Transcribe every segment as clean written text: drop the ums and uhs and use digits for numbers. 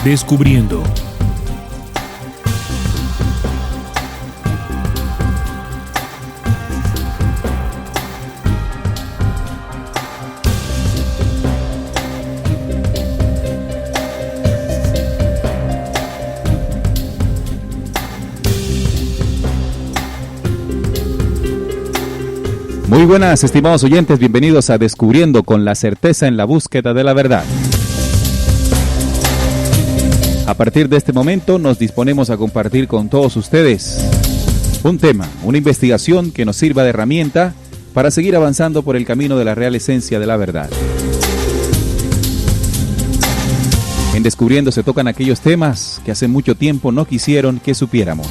Descubriendo. Muy buenas, estimados oyentes, bienvenidos a Descubriendo con la certeza en la búsqueda de la verdad. A partir de este momento nos disponemos a compartir con todos ustedes un tema, una investigación que nos sirva de herramienta para seguir avanzando por el camino de la real esencia de la verdad. En Descubriendo se tocan aquellos temas que hace mucho tiempo no quisieron que supiéramos.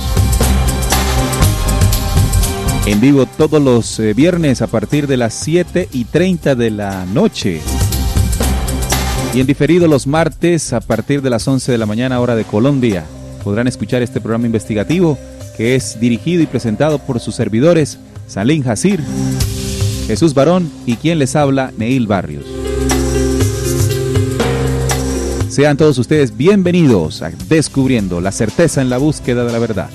En vivo todos los viernes a partir de las 7:30 de la noche. Y en diferido los martes a partir de las 11 de la mañana hora de Colombia. Podrán escuchar este programa investigativo que es dirigido y presentado por sus servidores Salim Hasir, Jesús Barón y quien les habla, Neil Barrios. Sean todos ustedes bienvenidos a Descubriendo la certeza en la búsqueda de la verdad.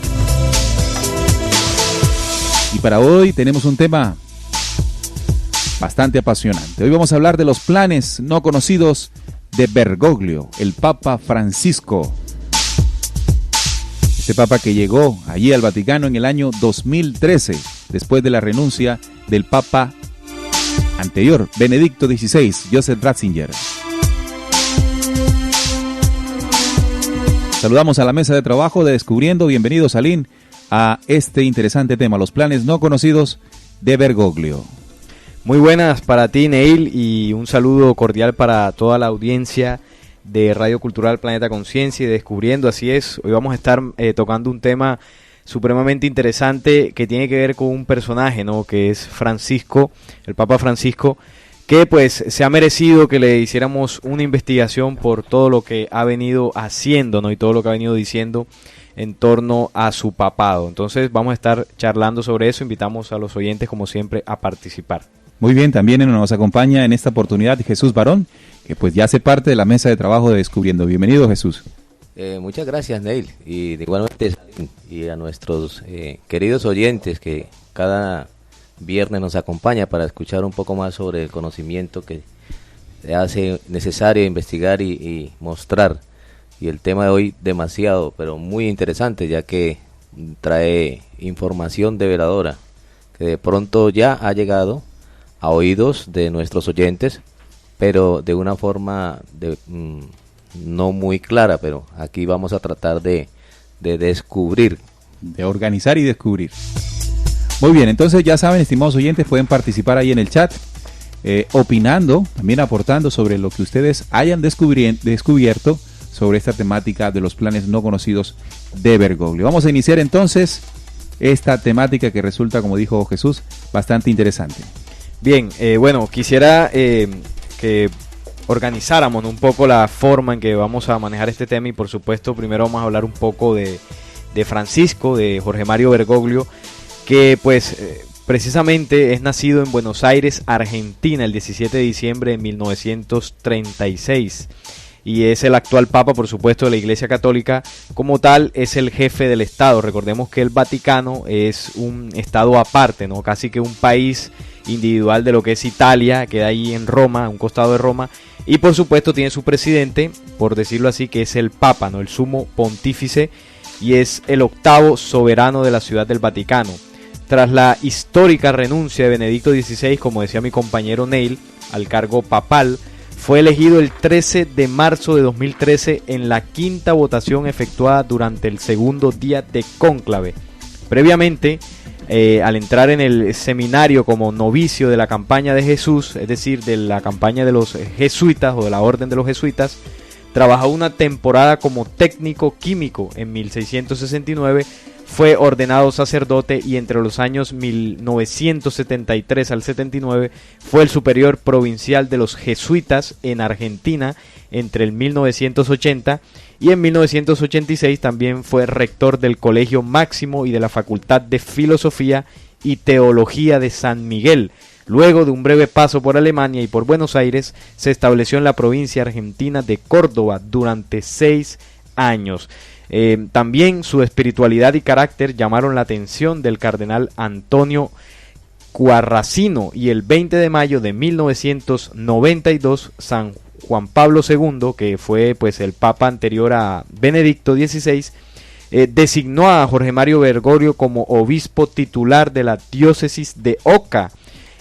Y para hoy tenemos un tema bastante apasionante. Hoy vamos a hablar de los planes no conocidos de Bergoglio, el Papa Francisco. Este Papa que llegó allí al Vaticano en el año 2013, después de la renuncia del Papa anterior, Benedicto XVI, Joseph Ratzinger. Saludamos a la mesa de trabajo de Descubriendo. Bienvenido, Salim, a este interesante tema, los planes no conocidos de Bergoglio. Muy buenas para ti, Neil, y un saludo cordial para toda la audiencia de Radio Cultural Planeta Conciencia y Descubriendo. Así es, hoy vamos a estar tocando un tema supremamente interesante que tiene que ver con un personaje, ¿no? Que es Francisco, el Papa Francisco, que pues se ha merecido que le hiciéramos una investigación por todo lo que ha venido haciendo, ¿no? Y todo lo que ha venido diciendo en torno a su papado. Entonces vamos a estar charlando sobre eso. Invitamos a los oyentes, como siempre, a participar. Muy bien, también nos acompaña en esta oportunidad Jesús Barón, que pues ya hace parte de la mesa de trabajo de Descubriendo. Bienvenido, Jesús. Muchas gracias, Neil, y igualmente y a nuestros queridos oyentes que cada viernes nos acompaña para escuchar un poco más sobre el conocimiento que se hace necesario investigar y mostrar. Y el tema de hoy demasiado, pero muy interesante, ya que trae información develadora, que de pronto ya ha llegado a oídos de nuestros oyentes, pero de una forma no muy clara, pero aquí vamos a tratar de descubrir. De organizar y descubrir. Muy bien, entonces ya saben, estimados oyentes, pueden participar ahí en el chat, opinando, también aportando sobre lo que ustedes hayan descubierto sobre esta temática de los planes no conocidos de Bergoglio. Vamos a iniciar entonces esta temática que resulta, como dijo Jesús, bastante interesante. Bien, bueno, quisiera que organizáramos un poco la forma en que vamos a manejar este tema y por supuesto primero vamos a hablar un poco de Francisco, de Jorge Mario Bergoglio, que pues precisamente es nacido en Buenos Aires, Argentina, el 17 de diciembre de 1936. Y es el actual Papa, por supuesto, de la Iglesia Católica. Como tal, es el jefe del Estado. Recordemos que el Vaticano es un Estado aparte, ¿no? Casi que un país individual de lo que es Italia, queda ahí en Roma, a un costado de Roma. Y por supuesto tiene su presidente, por decirlo así, que es el Papa, ¿no? El sumo pontífice, y es el octavo soberano de la Ciudad del Vaticano. Tras la histórica renuncia de Benedicto XVI, como decía mi compañero Neil, al cargo papal, fue elegido el 13 de marzo de 2013 en la quinta votación efectuada durante el segundo día de cónclave. Previamente, al entrar en el seminario como novicio de la campaña de Jesús, es decir, de la campaña de los jesuitas o de la orden de los jesuitas, trabajó una temporada como técnico químico. En 1669 fue ordenado sacerdote y entre los años 1973 al 79 fue el superior provincial de los jesuitas en Argentina entre el 1980 y en 1986 también fue rector del Colegio Máximo y de la Facultad de Filosofía y Teología de San Miguel, Luego de un breve paso por Alemania y por Buenos Aires, se estableció en la provincia argentina de Córdoba durante 6 años. También su espiritualidad y carácter llamaron la atención del cardenal Antonio Cuarracino, y el 20 de mayo de 1992 San Juan Pablo II, que fue pues el papa anterior a Benedicto XVI, designó a Jorge Mario Bergoglio como obispo titular de la diócesis de Oca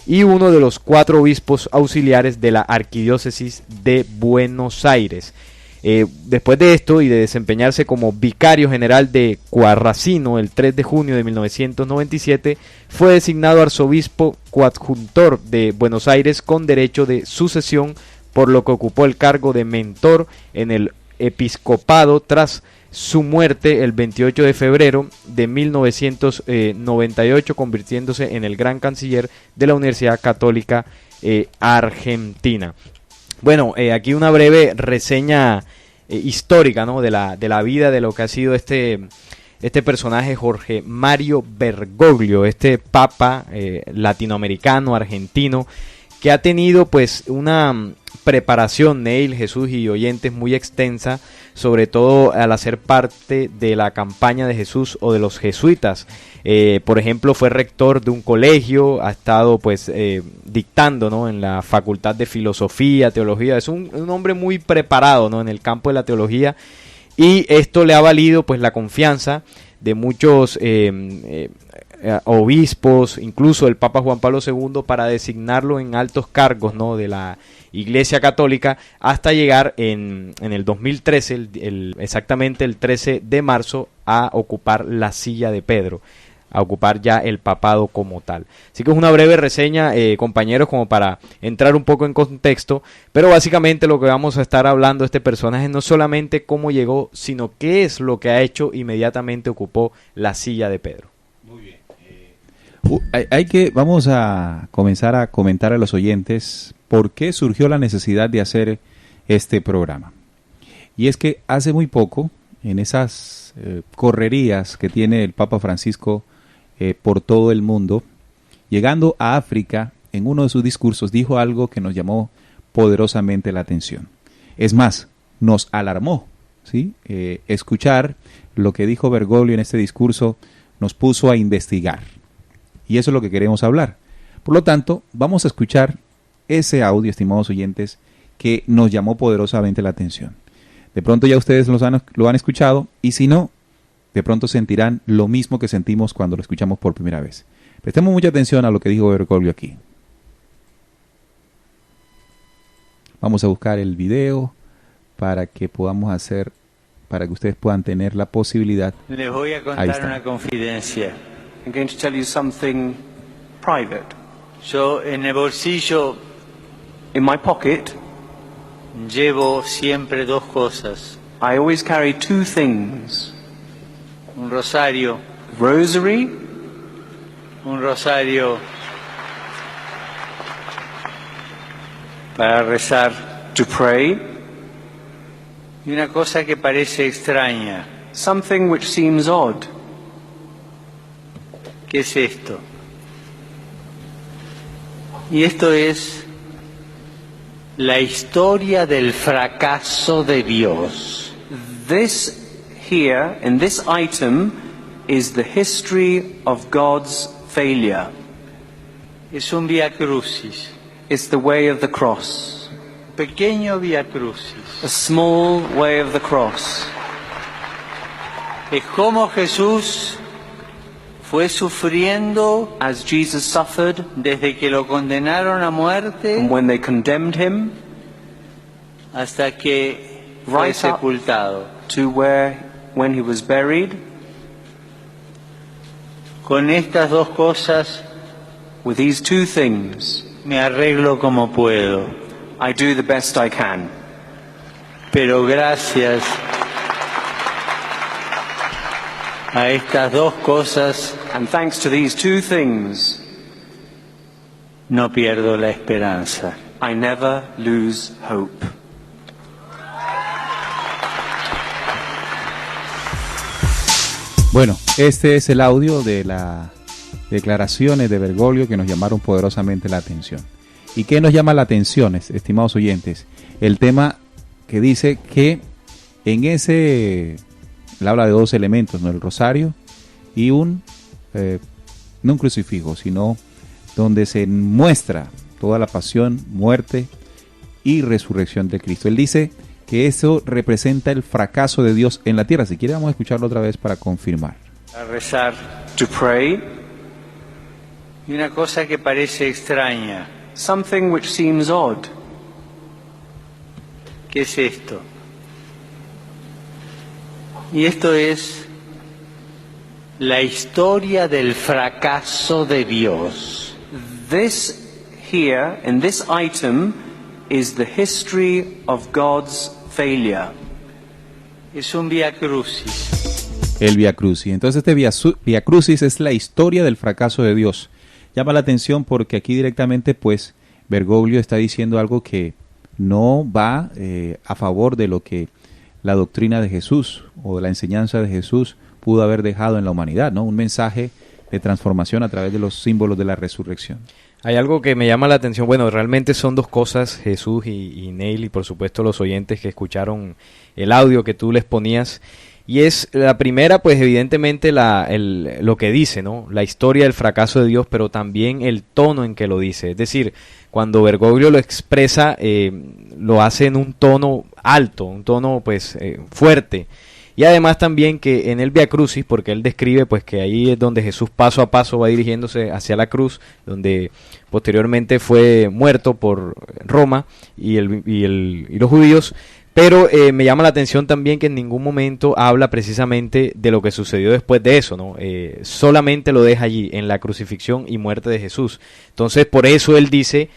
y uno de los 4 obispos auxiliares de la arquidiócesis de Buenos Aires. Después de esto y de desempeñarse como vicario general de Cuarracino el 3 de junio de 1997, fue designado arzobispo coadjuntor de Buenos Aires con derecho de sucesión, por lo que ocupó el cargo de mentor en el episcopado tras su muerte el 28 de febrero de 1998, convirtiéndose en el gran canciller de la Universidad Católica Argentina. Bueno, aquí una breve reseña histórica, ¿no?, de la vida, de lo que ha sido este personaje Jorge Mario Bergoglio, este papa latinoamericano, argentino, que ha tenido pues una preparación, Neil, Jesús y oyentes, muy extensa, sobre todo al hacer parte de la campaña de Jesús o de los jesuitas. Por ejemplo, fue rector de un colegio, ha estado pues dictando, ¿no?, en la Facultad de Filosofía, Teología. Es un hombre muy preparado, ¿no?, en el campo de la teología, y esto le ha valido pues la confianza de muchos obispos, incluso el Papa Juan Pablo II, para designarlo en altos cargos, ¿no?, de la Iglesia Católica, hasta llegar en el 2013, exactamente el 13 de marzo, a ocupar la silla de Pedro, a ocupar ya el papado como tal. Así que es una breve reseña, compañeros, como para entrar un poco en contexto, pero básicamente lo que vamos a estar hablando de este personaje no solamente cómo llegó, sino qué es lo que ha hecho inmediatamente ocupó la silla de Pedro. Muy bien. Vamos a comenzar a comentar a los oyentes por qué surgió la necesidad de hacer este programa. Y es que hace muy poco, en esas correrías que tiene el Papa Francisco por todo el mundo, llegando a África, en uno de sus discursos dijo algo que nos llamó poderosamente la atención. Es más, nos alarmó, ¿sí? Escuchar lo que dijo Bergoglio en este discurso nos puso a investigar. Y eso es lo que queremos hablar. Por lo tanto, vamos a escuchar ese audio, estimados oyentes, que nos llamó poderosamente la atención. De pronto ya ustedes lo han escuchado, y si no, de pronto sentirán lo mismo que sentimos cuando lo escuchamos por primera vez. Prestemos mucha atención a lo que dijo Bergoglio aquí. Vamos a buscar el video para que ustedes puedan tener la posibilidad. Les voy a contar una confidencia. I'm going to tell you something private. Yo en el bolsillo In my pocket, llevo siempre 2 cosas. I always carry 2 things. Un rosario. Rosary. Un rosario para rezar. To pray. Y una cosa que parece extraña. Something which seems odd. ¿Qué es esto? Y esto es la historia del fracaso de Dios. This here, in this item, is the history of God's failure. Es un vía crucis. It's the way of the cross. Pequeño vía crucis. A small way of the cross. Es como Jesús fue sufriendo as Jesus suffered, desde que lo condenaron a muerte and when they condemned him, hasta que fue sepultado. To when he was buried. Con estas 2 cosas, with these 2 things, me arreglo como puedo. I do the best I can. Pero gracias a estas 2 cosas, and thanks to these 2 things, no pierdo la esperanza. I never lose hope. Bueno, este es el audio de la declaraciones de Bergoglio que nos llamaron poderosamente la atención. ¿Y qué nos llama la atención, estimados oyentes? El tema que dice que en ese, él habla de dos elementos, ¿no? El rosario y no un crucifijo, sino donde se muestra toda la pasión, muerte y resurrección de Cristo. Él dice que eso representa el fracaso de Dios en la tierra. Si quiere, vamos a escucharlo otra vez para confirmar. A rezar, To pray, y una cosa que parece extraña. something which seems odd. ¿Qué es esto? Y esto es la historia del fracaso de Dios. This here, in this item, is the history of God's failure. Es un vía crucis. El Vía Crucis. Entonces este Vía Crucis es la historia del fracaso de Dios. Llama la atención porque aquí directamente pues Bergoglio está diciendo algo que no va a favor de lo que la doctrina de Jesús o de la enseñanza de Jesús pudo haber dejado en la humanidad, ¿no? Un mensaje de transformación a través de los símbolos de la resurrección. Hay algo que me llama la atención, bueno, realmente son dos cosas, Jesús y Neil, y por supuesto los oyentes que escucharon el audio que tú les ponías, y es la primera, pues evidentemente lo que dice, ¿no? La historia del fracaso de Dios, pero también el tono en que lo dice, es decir, cuando Bergoglio lo expresa, lo hace en un tono alto, un tono pues fuerte. Y además también que en el Vía Crucis, porque él describe pues que ahí es donde Jesús paso a paso va dirigiéndose hacia la cruz, donde posteriormente fue muerto por Roma y los judíos, pero me llama la atención también que en ningún momento habla precisamente de lo que sucedió después de eso, ¿no? Solamente lo deja allí, en la crucifixión y muerte de Jesús. Entonces por eso él dice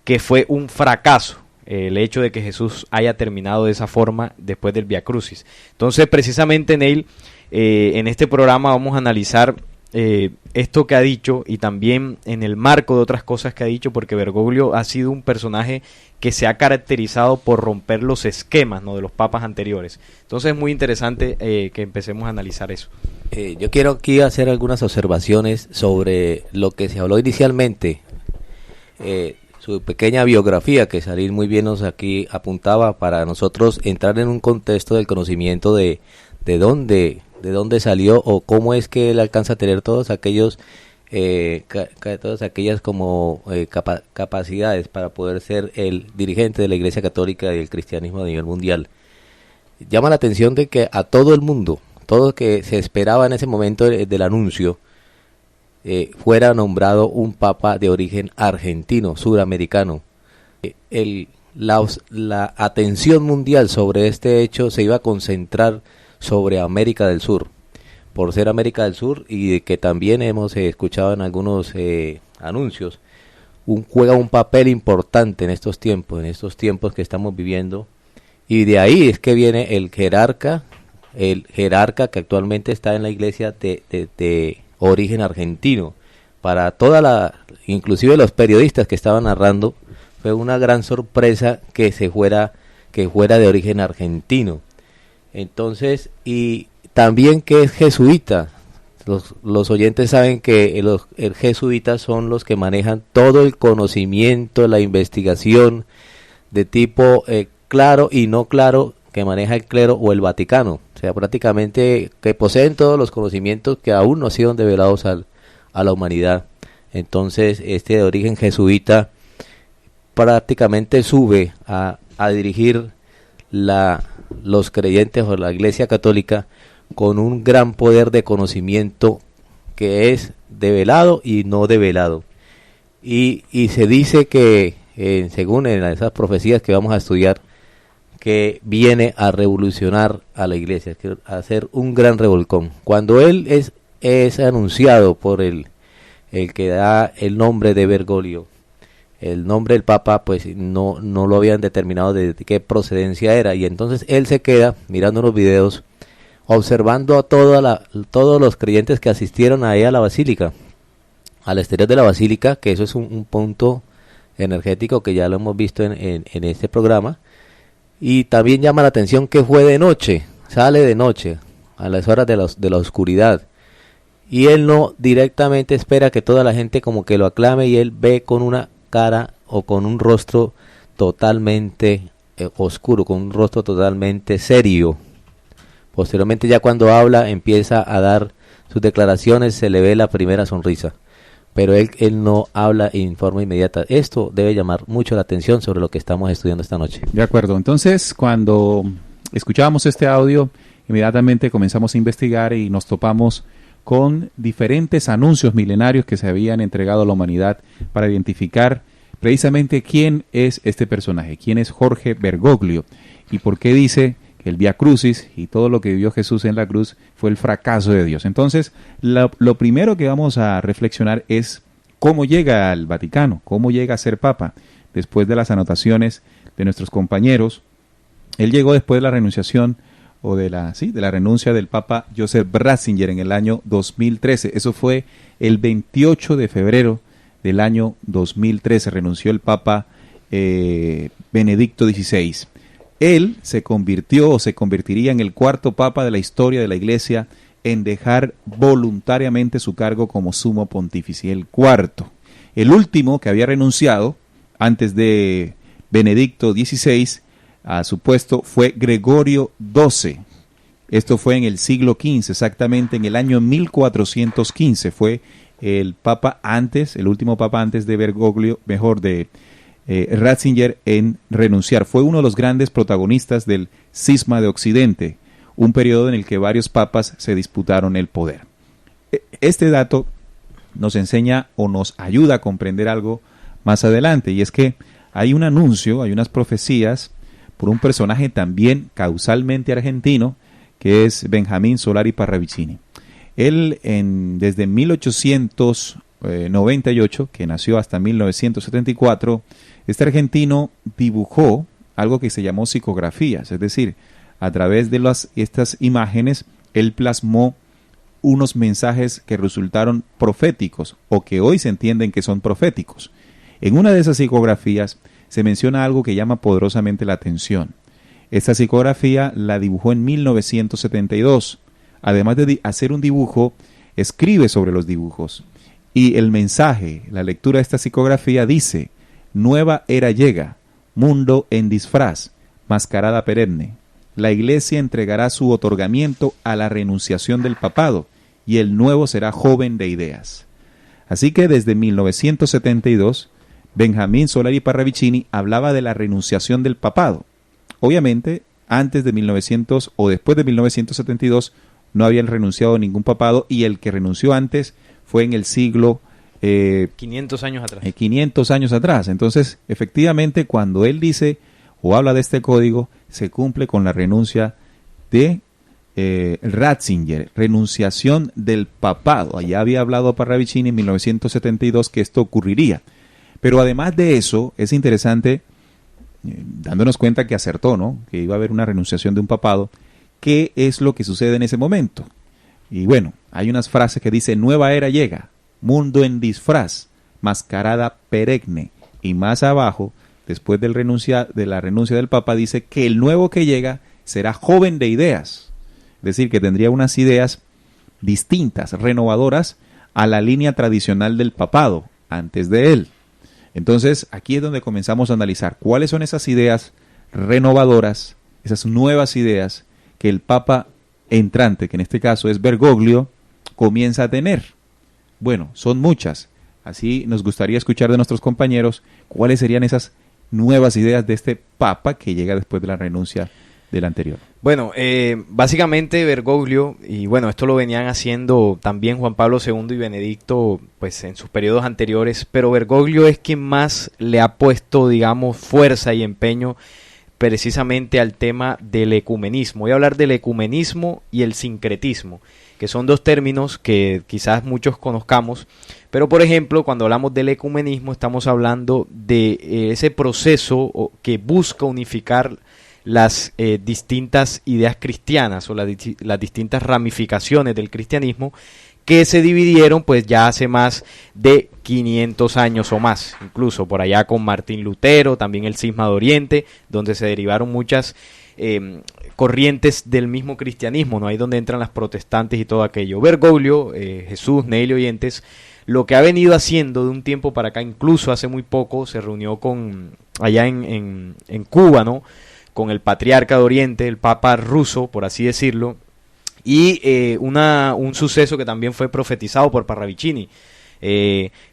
que fue un fracaso el hecho de que Jesús haya terminado de esa forma después del Vía Crucis. Entonces, precisamente, Neil, en este programa vamos a analizar esto que ha dicho y también en el marco de otras cosas que ha dicho, porque Bergoglio ha sido un personaje que se ha caracterizado por romper los esquemas, ¿no?, de los papas anteriores. Entonces es muy interesante que empecemos a analizar eso. Yo quiero aquí hacer algunas observaciones sobre lo que se habló inicialmente. Su pequeña biografía que Salir muy bien nos aquí apuntaba para nosotros entrar en un contexto del conocimiento de dónde salió o cómo es que él alcanza a tener todos aquellos todas aquellas como capacidades para poder ser el dirigente de la Iglesia Católica y el cristianismo a nivel mundial. Llama la atención de que a todo el mundo, todo que se esperaba en ese momento del anuncio, fuera nombrado un papa de origen argentino, suramericano. La atención mundial sobre este hecho se iba a concentrar sobre América del Sur, por ser América del Sur, y que también hemos escuchado en algunos anuncios, juega un papel importante en estos tiempos que estamos viviendo, y de ahí es que viene el jerarca que actualmente está en la iglesia de origen argentino. Para inclusive los periodistas que estaban narrando, fue una gran sorpresa que fuera de origen argentino. Entonces, y también que es jesuita. Los oyentes saben que los jesuitas son los que manejan todo el conocimiento, la investigación de tipo claro y no claro que maneja el clero o el Vaticano. O sea, prácticamente que poseen todos los conocimientos que aún no han sido develados a la humanidad. Entonces, de origen jesuita prácticamente sube a dirigir los creyentes o la Iglesia Católica con un gran poder de conocimiento que es develado y no develado. Y se dice que, según en esas profecías que vamos a estudiar, que viene a revolucionar a la iglesia, a hacer un gran revolcón. Cuando él es anunciado por el que da el nombre de Bergoglio, el nombre del Papa, pues no lo habían determinado de qué procedencia era, y entonces él se queda mirando unos videos, observando a todos los creyentes que asistieron ahí a la basílica, al exterior de la basílica, que eso es un punto energético que ya lo hemos visto en este programa. Y también llama la atención que fue de noche, sale de noche, a las horas de la oscuridad. y él no directamente espera que toda la gente como que lo aclame, y él ve con una cara o con un rostro totalmente oscuro, con un rostro totalmente serio. Posteriormente, ya cuando habla, empieza a dar sus declaraciones, se le ve la primera sonrisa, pero él no habla en forma inmediata. Esto debe llamar mucho la atención sobre lo que estamos estudiando esta noche. De acuerdo, entonces cuando escuchábamos este audio, inmediatamente comenzamos a investigar y nos topamos con diferentes anuncios milenarios que se habían entregado a la humanidad para identificar precisamente quién es este personaje, quién es Jorge Bergoglio y por qué dice que el Vía Crucis y todo lo que vivió Jesús en la cruz fue el fracaso de Dios. Entonces, lo primero que vamos a reflexionar es cómo llega al Vaticano, cómo llega a ser Papa. Después de las anotaciones de nuestros compañeros, él llegó después de la renunciación o de la renuncia del Papa Joseph Ratzinger en el año 2013. Eso fue el 28 de febrero del año 2013. Renunció el Papa Benedicto XVI. Él se convirtió o se convertiría en el cuarto Papa de la historia de la Iglesia en dejar voluntariamente su cargo como sumo pontífice, el cuarto. El último que había renunciado antes de Benedicto XVI a su puesto fue Gregorio XII. Esto fue en el siglo XV, exactamente en el año 1415. Fue el papa antes, el último papa antes de Bergoglio, de Ratzinger en renunciar. Fue uno de los grandes protagonistas del Cisma de Occidente, un periodo en el que varios papas se disputaron el poder. Este dato nos enseña o nos ayuda a comprender algo más adelante, y es que hay un anuncio, hay unas profecías por un personaje también causalmente argentino, que es Benjamín Solari Parravicini. Él desde 1898, que nació hasta 1974, este argentino dibujó algo que se llamó psicografías, es decir, a través de estas imágenes, él plasmó unos mensajes que resultaron proféticos, o que hoy se entienden que son proféticos. En una de esas psicografías se menciona algo que llama poderosamente la atención. Esta psicografía la dibujó en 1972. Además de hacer un dibujo, escribe sobre los dibujos. Y el mensaje, la lectura de esta psicografía dice: nueva era llega, mundo en disfraz, mascarada perenne. La Iglesia entregará su otorgamiento a la renunciación del papado, y el nuevo será joven de ideas. Así que desde 1972, Benjamín Solari Parravicini hablaba de la renunciación del papado. Obviamente, antes de 1900 o después de 1972 no habían renunciado a ningún papado, y el que renunció antes fue en el siglo 500 años atrás. 500 años atrás. Entonces, efectivamente, cuando él dice o habla de este código, se cumple con la renuncia de Ratzinger, renunciación del papado. Allá había hablado Parravicini en 1972 que esto ocurriría. Pero además de eso, es interesante, dándonos cuenta que acertó, ¿no?, que iba a haber una renunciación de un papado. ¿Qué es lo que sucede en ese momento? Y bueno, hay unas frases que dice: nueva era llega, mundo en disfraz, mascarada perenne. Y más abajo, después de la renuncia del papa, dice que el nuevo que llega será joven de ideas. Es decir, que tendría unas ideas distintas, renovadoras a la línea tradicional del papado antes de él. Entonces, aquí es donde comenzamos a analizar cuáles son esas ideas renovadoras, esas nuevas ideas que el Papa entrante, que en este caso es Bergoglio, comienza a tener. Bueno, son muchas. Así nos gustaría escuchar de nuestros compañeros cuáles serían esas nuevas ideas de este Papa que llega después de la renuncia del anterior. Bueno, básicamente Bergoglio, y bueno, esto lo venían haciendo también Juan Pablo II y Benedicto, pues en sus periodos anteriores, pero Bergoglio es quien más le ha puesto, digamos, fuerza y empeño precisamente al tema del ecumenismo. Voy a hablar del ecumenismo y el sincretismo, que son dos términos que quizás muchos conozcamos, pero por ejemplo, cuando hablamos del ecumenismo estamos hablando de ese proceso que busca unificar las distintas ideas cristianas o las distintas ramificaciones del cristianismo que se dividieron pues ya hace más de 500 años o más, incluso por allá con Martín Lutero, también el Cisma de Oriente, donde se derivaron muchas corrientes del mismo cristianismo, ¿no? Ahí donde entran las protestantes y todo aquello. Bergoglio, Jesús, Neil y oyentes, lo que ha venido haciendo de un tiempo para acá, incluso hace muy poco se reunió allá en Cuba, ¿no? Con el patriarca de Oriente, el Papa ruso, por así decirlo, y un suceso que también fue profetizado por Parravicini,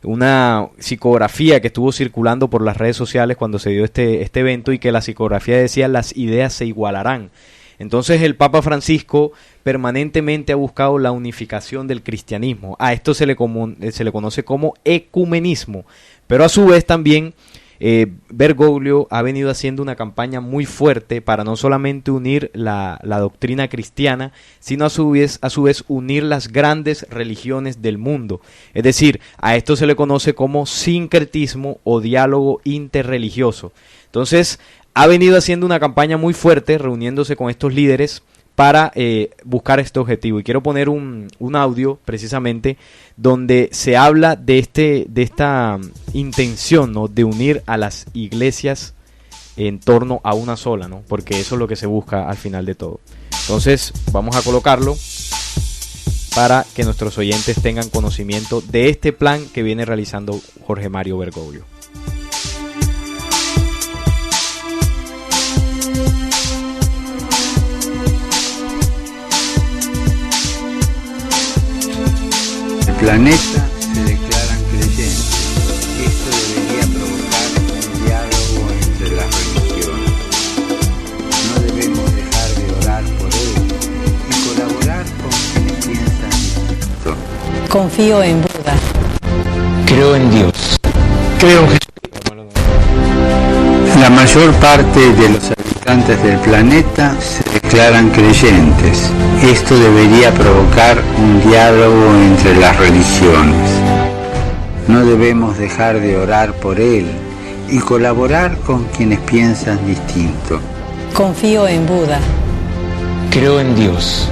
una psicografía que estuvo circulando por las redes sociales cuando se dio este evento, y que la psicografía decía: las ideas se igualarán. Entonces el Papa Francisco permanentemente ha buscado la unificación del cristianismo. A esto se le conoce como ecumenismo, pero a su vez también Bergoglio ha venido haciendo una campaña muy fuerte para no solamente unir la doctrina cristiana, sino a su vez unir las grandes religiones del mundo. Es decir, a esto se le conoce como sincretismo o diálogo interreligioso. Entonces, ha venido haciendo una campaña muy fuerte, reuniéndose con estos líderes para buscar este objetivo. Y quiero poner un audio precisamente donde se habla de esta intención, ¿no?, de unir a las iglesias en torno a una sola, ¿no?, porque eso es lo que se busca al final de todo. Entonces vamos a colocarlo para que nuestros oyentes tengan conocimiento de este plan que viene realizando Jorge Mario Bergoglio. Planeta se declaran creyentes. Esto debería provocar un diálogo entre las religiones. No debemos dejar de orar por él y colaborar con quienes piensan distinto. Confío en Buda. Creo en Dios. Creo en Jesús. La mayor parte de los habitantes del planeta se declaran creyentes. Esto debería provocar un diálogo entre las religiones. No debemos dejar de orar por él y colaborar con quienes piensan distinto. Confío en Buda. Creo en Dios.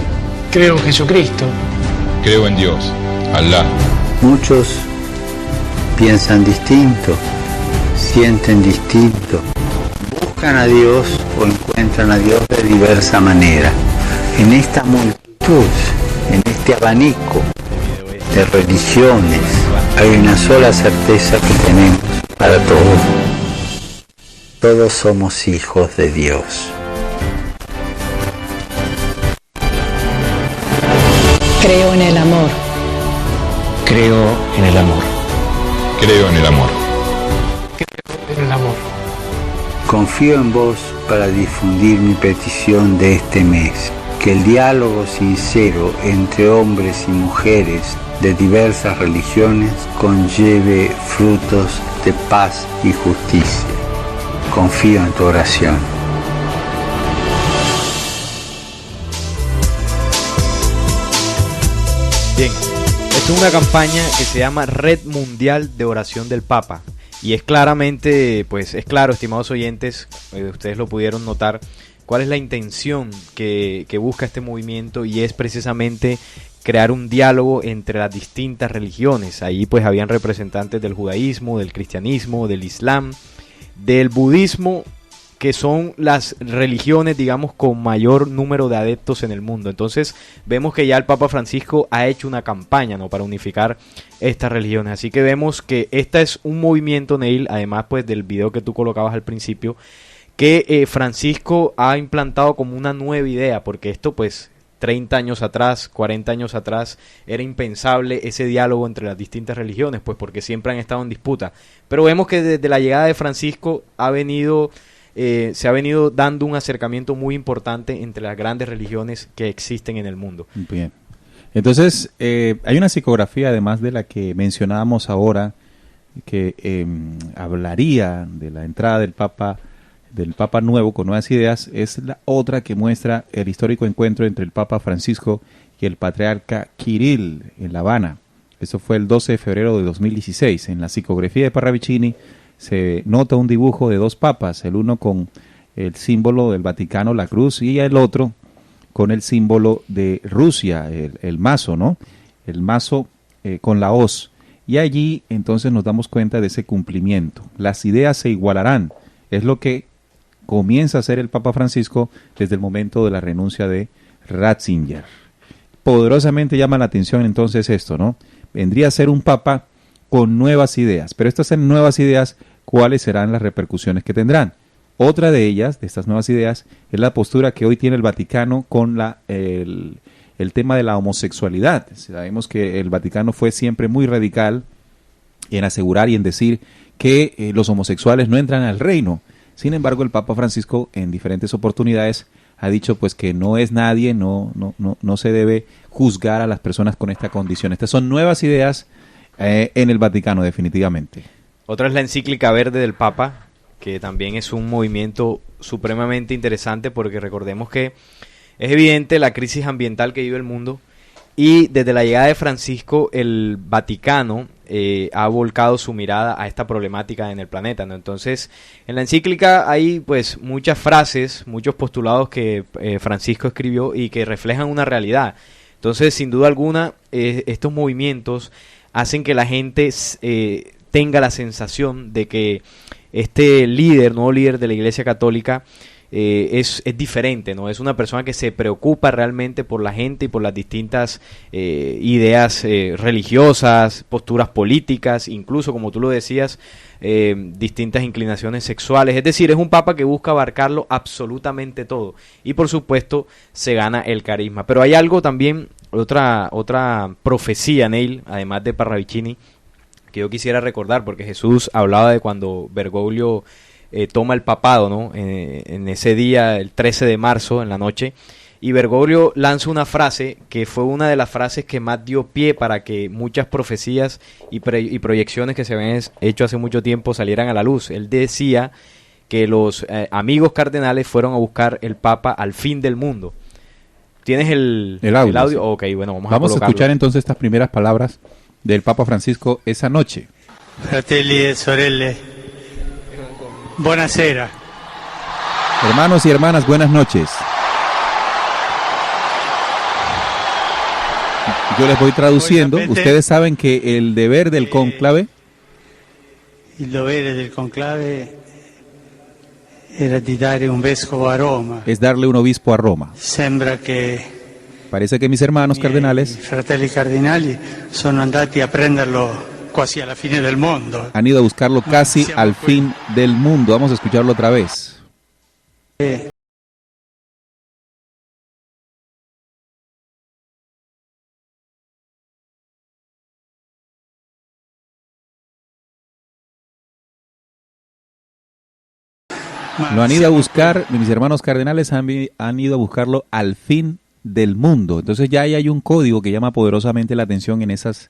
Creo en Jesucristo. Creo en Dios, Alá. Muchos piensan distinto, sienten distinto, buscan a Dios o encuentran a Dios de diversa manera. En esta multitud, en este abanico de religiones, hay una sola certeza que tenemos para todos. Todos somos hijos de Dios. Creo en el amor. Creo en el amor. Creo en el amor. Creo en el amor. Confío en vos para difundir mi petición de este mes. Que el diálogo sincero entre hombres y mujeres de diversas religiones conlleve frutos de paz y justicia. Confío en tu oración. Bien, esto es una campaña que se llama Red Mundial de Oración del Papa. Y es claramente, pues es claro, estimados oyentes, ustedes lo pudieron notar, cuál es la intención que busca este movimiento, y es precisamente crear un diálogo entre las distintas religiones. Ahí pues habían representantes del judaísmo, del cristianismo, del islam, del budismo, que son las religiones, digamos, con mayor número de adeptos en el mundo. Entonces vemos que ya el Papa Francisco ha hecho una campaña, ¿no?, para unificar estas religiones. Así que vemos que este es un movimiento, Neil, además pues del video que tú colocabas al principio, que Francisco ha implantado como una nueva idea, porque esto pues 30 años atrás, 40 años atrás, era impensable ese diálogo entre las distintas religiones, pues porque siempre han estado en disputa. Pero vemos que desde la llegada de Francisco se ha venido dando un acercamiento muy importante entre las grandes religiones que existen en el mundo. Bien. Entonces, hay una psicografía, además de la que mencionábamos ahora, que hablaría de la entrada del Papa nuevo con nuevas ideas. Es la otra que muestra el histórico encuentro entre el Papa Francisco y el patriarca Kirill en La Habana. Eso fue el 12 de febrero de 2016. En la psicografía de Parravicini se nota un dibujo de dos papas, el uno con el símbolo del Vaticano, la cruz, y el otro con el símbolo de Rusia, el mazo, ¿no? El mazo con la hoz. Y allí entonces nos damos cuenta de ese cumplimiento. Las ideas se igualarán. Es lo que comienza a hacer el Papa Francisco desde el momento de la renuncia de Ratzinger. Poderosamente llama la atención entonces esto, ¿no? Vendría a ser un Papa con nuevas ideas. Pero estas nuevas ideas, ¿cuáles serán las repercusiones que tendrán? Otra de ellas, de estas nuevas ideas, es la postura que hoy tiene el Vaticano con el tema de la homosexualidad. Sabemos que el Vaticano fue siempre muy radical en asegurar y en decir que los homosexuales no entran al reino. Sin embargo, el Papa Francisco en diferentes oportunidades ha dicho pues que no es nadie, no se debe juzgar a las personas con esta condición. Estas son nuevas ideas en el Vaticano, definitivamente. Otra es la encíclica verde del Papa, que también es un movimiento supremamente interesante, porque recordemos que es evidente la crisis ambiental que vive el mundo, y desde la llegada de Francisco el Vaticano ha volcado su mirada a esta problemática en el planeta, ¿no? Entonces, en la encíclica hay pues muchas frases, muchos postulados que Francisco escribió y que reflejan una realidad. Entonces, sin duda alguna, estos movimientos hacen que la gente tenga la sensación de que este nuevo líder de la Iglesia Católica es diferente, ¿no? Es una persona que se preocupa realmente por la gente y por las distintas ideas religiosas, posturas políticas, incluso, como tú lo decías, distintas inclinaciones sexuales. Es decir, es un papa que busca abarcarlo absolutamente todo, y por supuesto se gana el carisma. Pero hay algo también, otra profecía, Neil, además de Parravicini, que yo quisiera recordar, porque Jesús hablaba de cuando Bergoglio toma el papado, ¿no? En ese día, el 13 de marzo, en la noche, y Bergoglio lanza una frase que fue una de las frases que más dio pie para que muchas profecías y proyecciones que se habían hecho hace mucho tiempo salieran a la luz. Él decía que los amigos cardenales fueron a buscar el Papa al fin del mundo. ¿Tienes el audio? Sí. Ok, bueno, vamos a escuchar entonces estas primeras palabras del Papa Francisco esa noche. Fratelli e sorelle, buonasera. Hermanos y hermanas, buenas noches. Yo les voy traduciendo. Ustedes saben que el deber del cónclave, il dovere del conclave era di dare un vescovo a Roma. Es darle un obispo a Roma. Sembra che parece que mis hermanos cardenales, fratelli cardinali, sono andati a prenderlo quasi alla fine del mondo. Han ido a buscarlo casi al fin del mundo. Vamos a escucharlo otra vez. Lo han ido a buscar, mis hermanos cardenales han ido a buscarlo al fin del mundo. Entonces ya ahí hay un código que llama poderosamente la atención en esas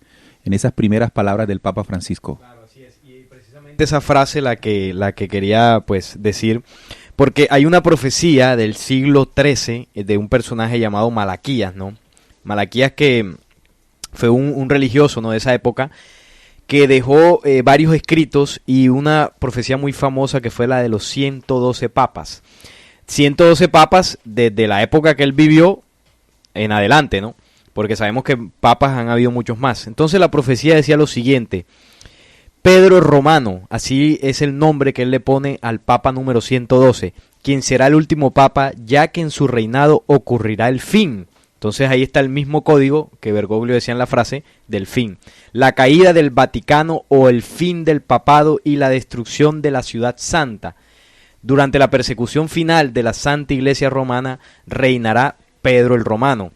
primeras palabras del Papa Francisco. Claro, así es. Y precisamente esa frase la que quería pues decir, porque hay una profecía del siglo XIII de un personaje llamado Malaquías, ¿no? Malaquías, que fue un religioso, ¿no?, de esa época, que dejó varios escritos, y una profecía muy famosa que fue la de los 112 papas. 112 papas desde la época que él vivió en adelante, ¿no? Porque sabemos que papas han habido muchos más. Entonces la profecía decía lo siguiente: Pedro el Romano, así es el nombre que él le pone al papa número 112, quien será el último papa, ya que en su reinado ocurrirá el fin. Entonces ahí está el mismo código que Bergoglio decía en la frase del fin. La caída del Vaticano o el fin del papado y la destrucción de la ciudad santa. Durante la persecución final de la Santa Iglesia Romana reinará Pedro el Romano,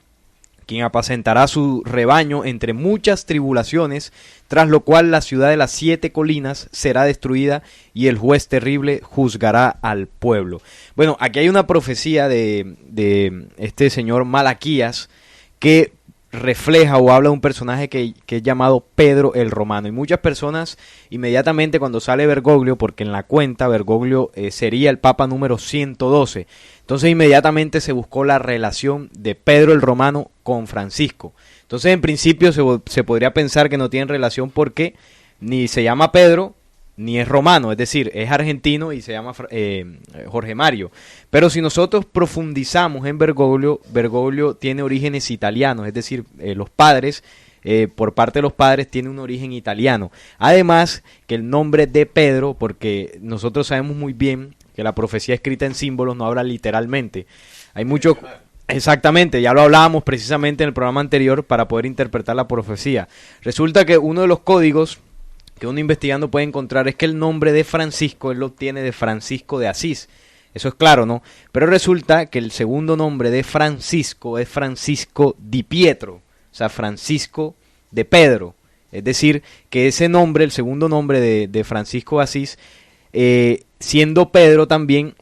quien apacentará su rebaño entre muchas tribulaciones, tras lo cual la ciudad de las 7 colinas será destruida y el juez terrible juzgará al pueblo. Bueno, aquí hay una profecía de este señor Malaquías que refleja o habla de un personaje que es llamado Pedro el Romano, y muchas personas inmediatamente cuando sale Bergoglio, porque en la cuenta Bergoglio sería el papa número 112, entonces inmediatamente se buscó la relación de Pedro el Romano con Francisco. Entonces en principio se podría pensar que no tienen relación, porque ni se llama Pedro ni es romano, es decir, es argentino y se llama Jorge Mario. Pero si nosotros profundizamos en Bergoglio, Bergoglio tiene orígenes italianos, es decir, los padres por parte de los padres tiene un origen italiano. Además que el nombre de Pedro, porque nosotros sabemos muy bien que la profecía escrita en símbolos no habla literalmente. Hay mucho... Exactamente, ya lo hablábamos precisamente en el programa anterior para poder interpretar la profecía. Resulta que uno de los códigos que uno investigando puede encontrar es que el nombre de Francisco, él lo obtiene de Francisco de Asís. Eso es claro, ¿no? Pero resulta que el segundo nombre de Francisco es Francisco di Pietro, o sea, Francisco de Pedro. Es decir, que ese nombre, el segundo nombre de Francisco de Asís, siendo Pedro también,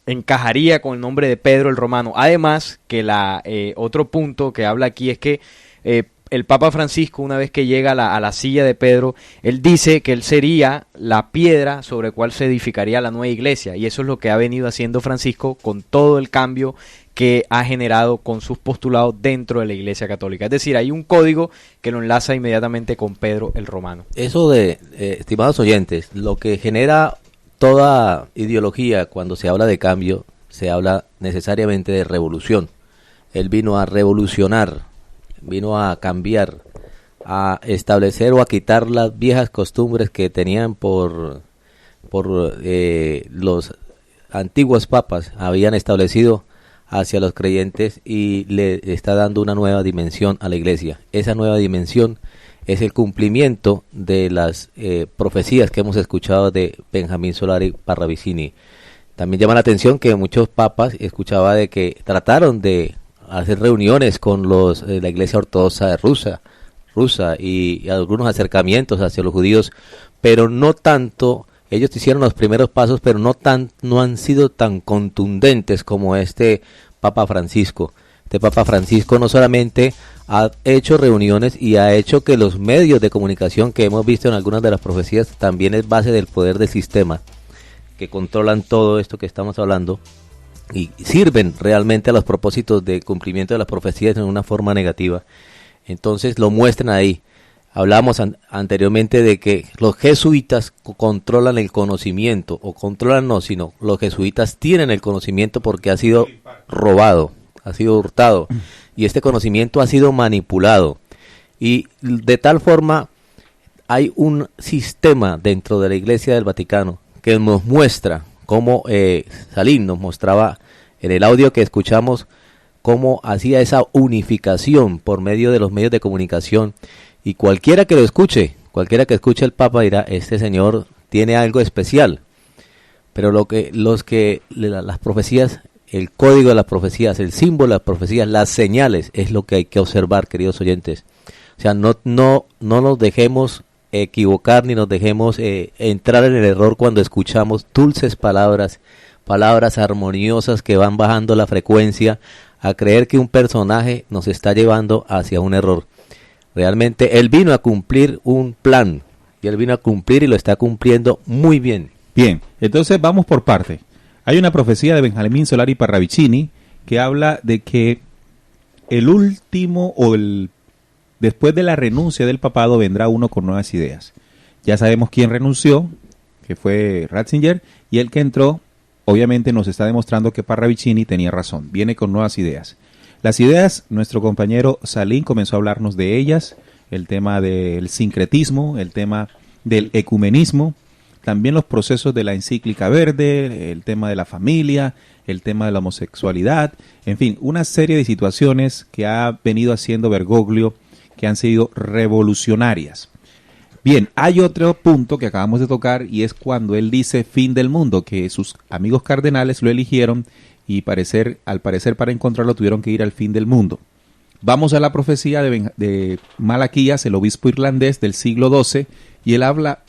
encajaría con el nombre de Pedro el Romano. Además, que otro punto que habla aquí es que el Papa Francisco, una vez que llega a la silla de Pedro, él dice que él sería la piedra sobre la cual se edificaría la nueva iglesia, y eso es lo que ha venido haciendo Francisco con todo el cambio que ha generado con sus postulados dentro de la Iglesia Católica. Es decir, hay un código que lo enlaza inmediatamente con Pedro el Romano. Eso estimados oyentes, lo que genera toda ideología cuando se habla de cambio, se habla necesariamente de revolución. Él vino a revolucionar, vino a cambiar, a establecer o a quitar las viejas costumbres que tenían por los antiguos papas habían establecido hacia los creyentes, y le está dando una nueva dimensión a la iglesia. Esa nueva dimensión es el cumplimiento de las profecías que hemos escuchado de Benjamín Solari Parravicini. También llama la atención que muchos papas escuchaba de que trataron de hacer reuniones con la iglesia ortodoxa rusa y algunos acercamientos hacia los judíos, pero no tanto. Ellos hicieron los primeros pasos, pero no han sido tan contundentes como este Papa Francisco. Este Papa Francisco no solamente ha hecho reuniones y ha hecho que los medios de comunicación que hemos visto en algunas de las profecías también es base del poder del sistema, que controlan todo esto que estamos hablando y sirven realmente a los propósitos de cumplimiento de las profecías en una forma negativa. Entonces lo muestran ahí. Hablamos anteriormente de que los jesuitas controlan el conocimiento, o controlan no, sino los jesuitas tienen el conocimiento porque ha sido robado, ha sido hurtado, y este conocimiento ha sido manipulado. Y de tal forma hay un sistema dentro de la Iglesia del Vaticano que nos muestra cómo Salín nos mostraba en el audio que escuchamos cómo hacía esa unificación por medio de los medios de comunicación. Y cualquiera que escuche el Papa dirá, este señor tiene algo especial. Pero las profecías, el código de las profecías, el símbolo de las profecías, las señales, es lo que hay que observar, queridos oyentes. O sea, no nos dejemos equivocar ni nos dejemos entrar en el error cuando escuchamos dulces palabras armoniosas que van bajando la frecuencia, a creer que un personaje nos está llevando hacia un error. Realmente él vino a cumplir un plan, y él vino a cumplir y lo está cumpliendo muy bien. Bien, entonces vamos por parte. Hay una profecía de Benjamín Solari Parravicini que habla de que el último después de la renuncia del papado vendrá uno con nuevas ideas. Ya sabemos quién renunció, que fue Ratzinger, y el que entró obviamente nos está demostrando que Parravicini tenía razón, viene con nuevas ideas. Las ideas, nuestro compañero Salín comenzó a hablarnos de ellas, el tema del sincretismo, el tema del ecumenismo, también los procesos de la encíclica verde, el tema de la familia, el tema de la homosexualidad, en fin, una serie de situaciones que ha venido haciendo Bergoglio que han sido revolucionarias. Bien, hay otro punto que acabamos de tocar y es cuando él dice fin del mundo, que sus amigos cardenales lo eligieron y al parecer para encontrarlo tuvieron que ir al fin del mundo. Vamos a la profecía de Malaquías, el obispo irlandés del siglo XII, y él habla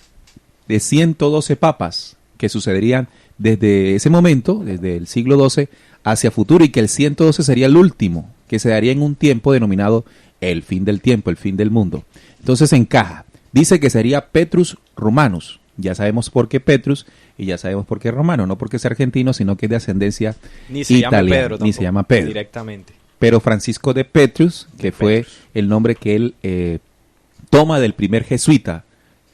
de 112 papas que sucederían desde ese momento, desde el siglo XII hacia futuro, y que el 112 sería el último, que se daría en un tiempo denominado el fin del tiempo, el fin del mundo. Entonces encaja. Dice que sería Petrus Romanus. Ya sabemos por qué Petrus y ya sabemos por qué Romano, no porque sea argentino, sino que es de ascendencia italiana. Ni se llama Pedro directamente. Pero Francisco de Petrus, que fue el nombre que él toma del primer jesuita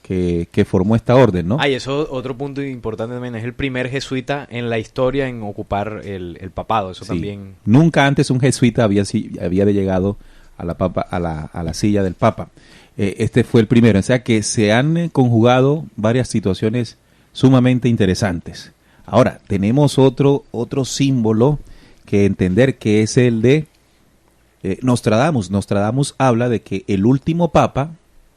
que formó esta orden, ¿no? Y eso otro punto importante también, es el primer jesuita en la historia en ocupar el papado, eso sí. También. Nunca antes un jesuita había llegado a la silla del Papa. Este fue el primero, o sea que se han conjugado varias situaciones sumamente interesantes. Ahora, tenemos otro símbolo que entender, que es el de Nostradamus. Nostradamus habla de que el último Papa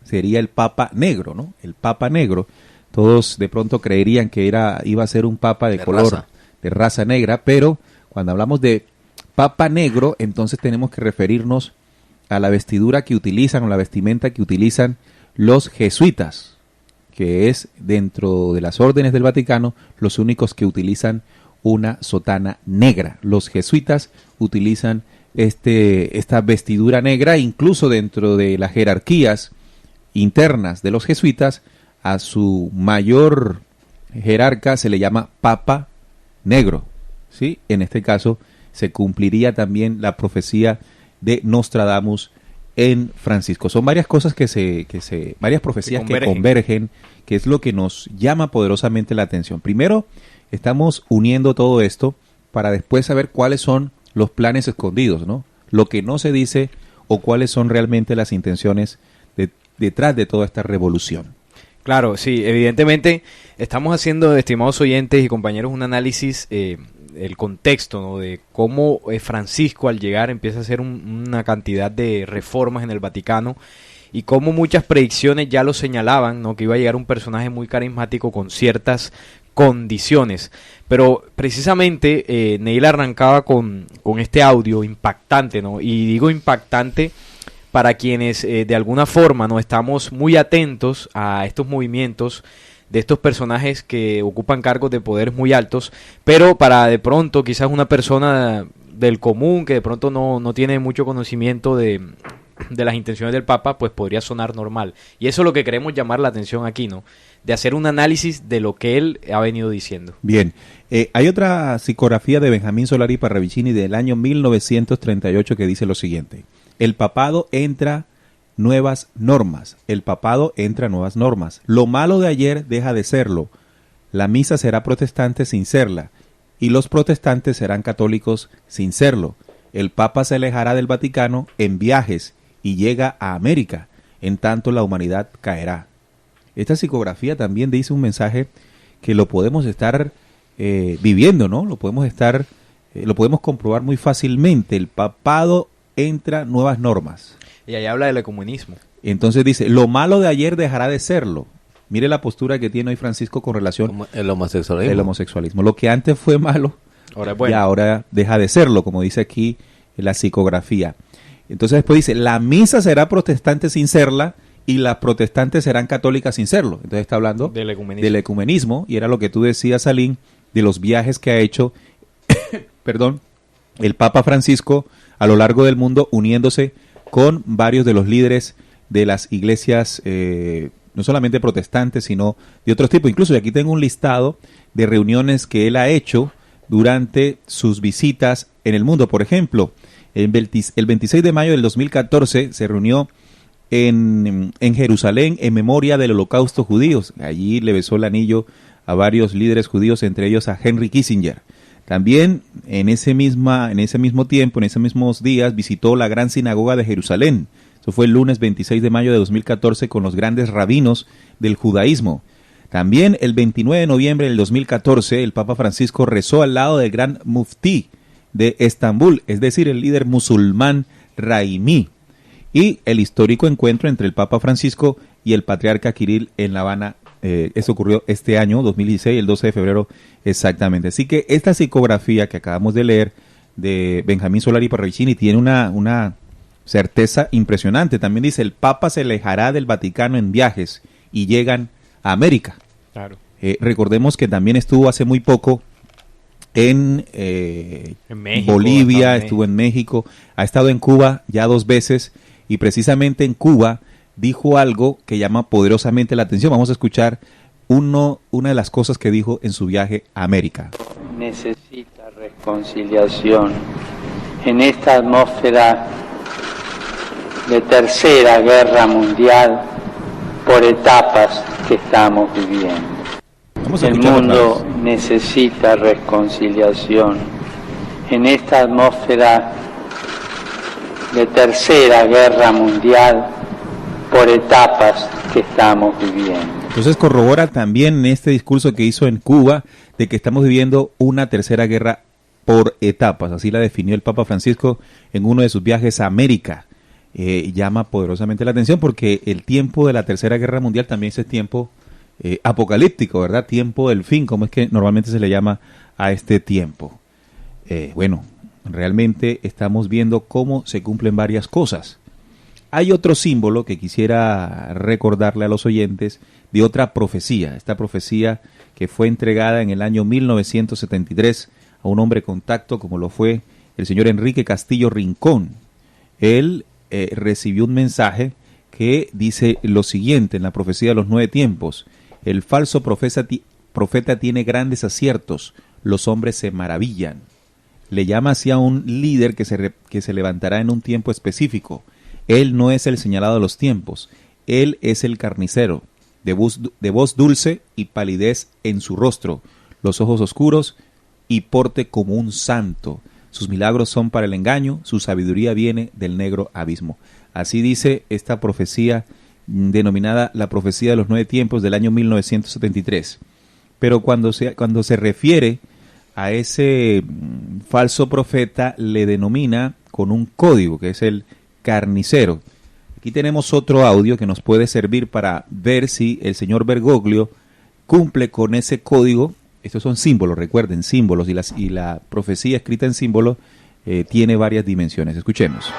sería el Papa Negro, ¿no? El Papa Negro. Todos de pronto creerían que iba a ser un Papa de color, de raza negra, pero cuando hablamos de Papa Negro, entonces tenemos que referirnos a la vestidura que utilizan, o la vestimenta que utilizan los jesuitas, que es dentro de las órdenes del Vaticano los únicos que utilizan una sotana negra. Los jesuitas utilizan esta vestidura negra, incluso dentro de las jerarquías internas de los jesuitas, a su mayor jerarca se le llama Papa Negro, ¿sí? En este caso se cumpliría también la profecía de Nostradamus en Francisco. Son varias cosas varias profecías que convergen, que es lo que nos llama poderosamente la atención. Primero, estamos uniendo todo esto para después saber cuáles son los planes escondidos, ¿no? Lo que no se dice, o cuáles son realmente las intenciones detrás de toda esta revolución. Claro, sí, evidentemente estamos haciendo, estimados oyentes y compañeros, un análisis, el contexto, ¿no?, de cómo Francisco al llegar empieza a hacer una cantidad de reformas en el Vaticano, y cómo muchas predicciones ya lo señalaban, ¿no?, que iba a llegar un personaje muy carismático con ciertas condiciones. Pero precisamente Neil arrancaba con este audio impactante, ¿no? Y digo impactante para quienes de alguna forma no estamos muy atentos a estos movimientos de estos personajes que ocupan cargos de poderes muy altos, pero para de pronto quizás una persona del común que de pronto no tiene mucho conocimiento de las intenciones del Papa, pues podría sonar normal. Y eso es lo que queremos llamar la atención aquí, ¿no? De hacer un análisis de lo que él ha venido diciendo. Bien, hay otra psicografía de Benjamín Solari Parravicini del año 1938 que dice lo siguiente: el papado entra nuevas normas, el papado entra nuevas normas. Lo malo de ayer deja de serlo. La misa será protestante sin serla, y los protestantes serán católicos sin serlo. El Papa se alejará del Vaticano en viajes y llega a América, en tanto la humanidad caerá. Esta psicografía también dice un mensaje que lo podemos estar viviendo, ¿no? Lo podemos comprobar muy fácilmente. El papado entra nuevas normas. Y ahí habla del ecumenismo. Entonces dice, lo malo de ayer dejará de serlo. Mire la postura que tiene hoy Francisco con relación al homosexualismo. El homosexualismo. Lo que antes fue malo, ahora es bueno. Y ahora deja de serlo, como dice aquí la psicografía. Entonces después dice, la misa será protestante sin serla, y las protestantes serán católicas sin serlo. Entonces está hablando del ecumenismo, y era lo que tú decías, Salim, de los viajes que ha hecho el Papa Francisco a lo largo del mundo, uniéndose con varios de los líderes de las iglesias, no solamente protestantes, sino de otros tipos. Incluso aquí tengo un listado de reuniones que él ha hecho durante sus visitas en el mundo. Por ejemplo, el 26 de mayo del 2014 se reunió en Jerusalén en memoria del Holocausto judío. Allí le besó el anillo a varios líderes judíos, entre ellos a Henry Kissinger. También en ese mismo tiempo, en esos mismos días, visitó la Gran Sinagoga de Jerusalén. Eso fue el lunes 26 de mayo de 2014 con los grandes rabinos del judaísmo. También el 29 de noviembre del 2014, el Papa Francisco rezó al lado del gran muftí de Estambul, es decir, el líder musulmán Raimí, y el histórico encuentro entre el Papa Francisco y el patriarca Kirill en La Habana. Esto ocurrió este año, 2016, el 12 de febrero exactamente. Así que esta psicografía que acabamos de leer de Benjamín Solari Parravicini tiene una certeza impresionante. También dice, el Papa se alejará del Vaticano en viajes y llegan a América. Claro. Recordemos que también estuvo hace muy poco en México, Bolivia, estuvo en México, ha estado en Cuba ya 2 veces, y precisamente en Cuba dijo algo que llama poderosamente la atención. Vamos a escuchar una de las cosas que dijo en su viaje a América. Necesita reconciliación en esta atmósfera de tercera guerra mundial por etapas que estamos viviendo. El mundo necesita reconciliación en esta atmósfera de tercera guerra mundial por etapas que estamos viviendo. Entonces corrobora también en este discurso que hizo en Cuba de que estamos viviendo una tercera guerra por etapas, así la definió el Papa Francisco en uno de sus viajes a América. Llama poderosamente la atención porque el tiempo de la tercera guerra mundial también es tiempo apocalíptico, ¿verdad? Tiempo del fin, como es que normalmente se le llama a este tiempo. Bueno, realmente estamos viendo cómo se cumplen varias cosas. Hay otro símbolo que quisiera recordarle a los oyentes de otra profecía, esta profecía que fue entregada en el año 1973 a un hombre contacto como lo fue el señor Enrique Castillo Rincón. Él recibió un mensaje que dice lo siguiente en la profecía de los 9 tiempos: el falso profeta tiene grandes aciertos, los hombres se maravillan. Le llama así a un líder que se levantará en un tiempo específico. Él no es el señalado de los tiempos, él es el carnicero, de voz dulce y palidez en su rostro, los ojos oscuros y porte como un santo. Sus milagros son para el engaño, su sabiduría viene del negro abismo. Así dice esta profecía denominada la profecía de los 9 tiempos del año 1973. Pero cuando se refiere a ese falso profeta, le denomina con un código que es el carnicero. Aquí tenemos otro audio que nos puede servir para ver si el señor Bergoglio cumple con ese código. Estos son símbolos, recuerden, símbolos, y la profecía escrita en símbolos tiene varias dimensiones. Escuchemos.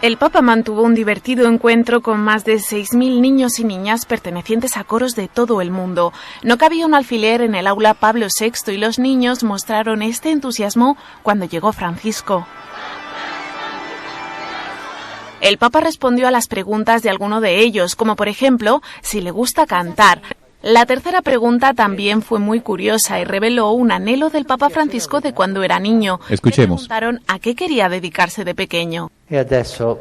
El Papa mantuvo un divertido encuentro con más de 6.000 niños y niñas pertenecientes a coros de todo el mundo. No cabía un alfiler en el aula Pablo VI y los niños mostraron este entusiasmo cuando llegó Francisco. El Papa respondió a las preguntas de alguno de ellos, como por ejemplo, si le gusta cantar. La tercera pregunta también fue muy curiosa y reveló un anhelo del Papa Francisco de cuando era niño. Escuchemos. Le preguntaron a qué quería dedicarse de pequeño. Y adesso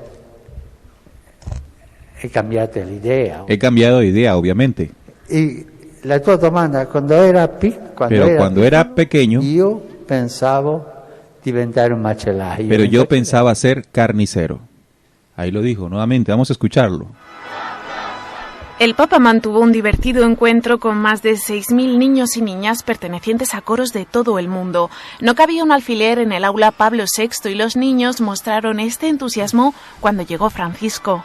he cambiado de idea. He cambiado de idea, obviamente. Y la tua domanda, cuando era pequeño, yo pensaba diventare un macellaio. Pero yo pensaba ser carnicero. Ahí lo dijo, nuevamente, vamos a escucharlo. El Papa mantuvo un divertido encuentro con más de 6.000 niños y niñas pertenecientes a coros de todo el mundo. No cabía un alfiler en el aula Pablo VI y los niños mostraron este entusiasmo cuando llegó Francisco.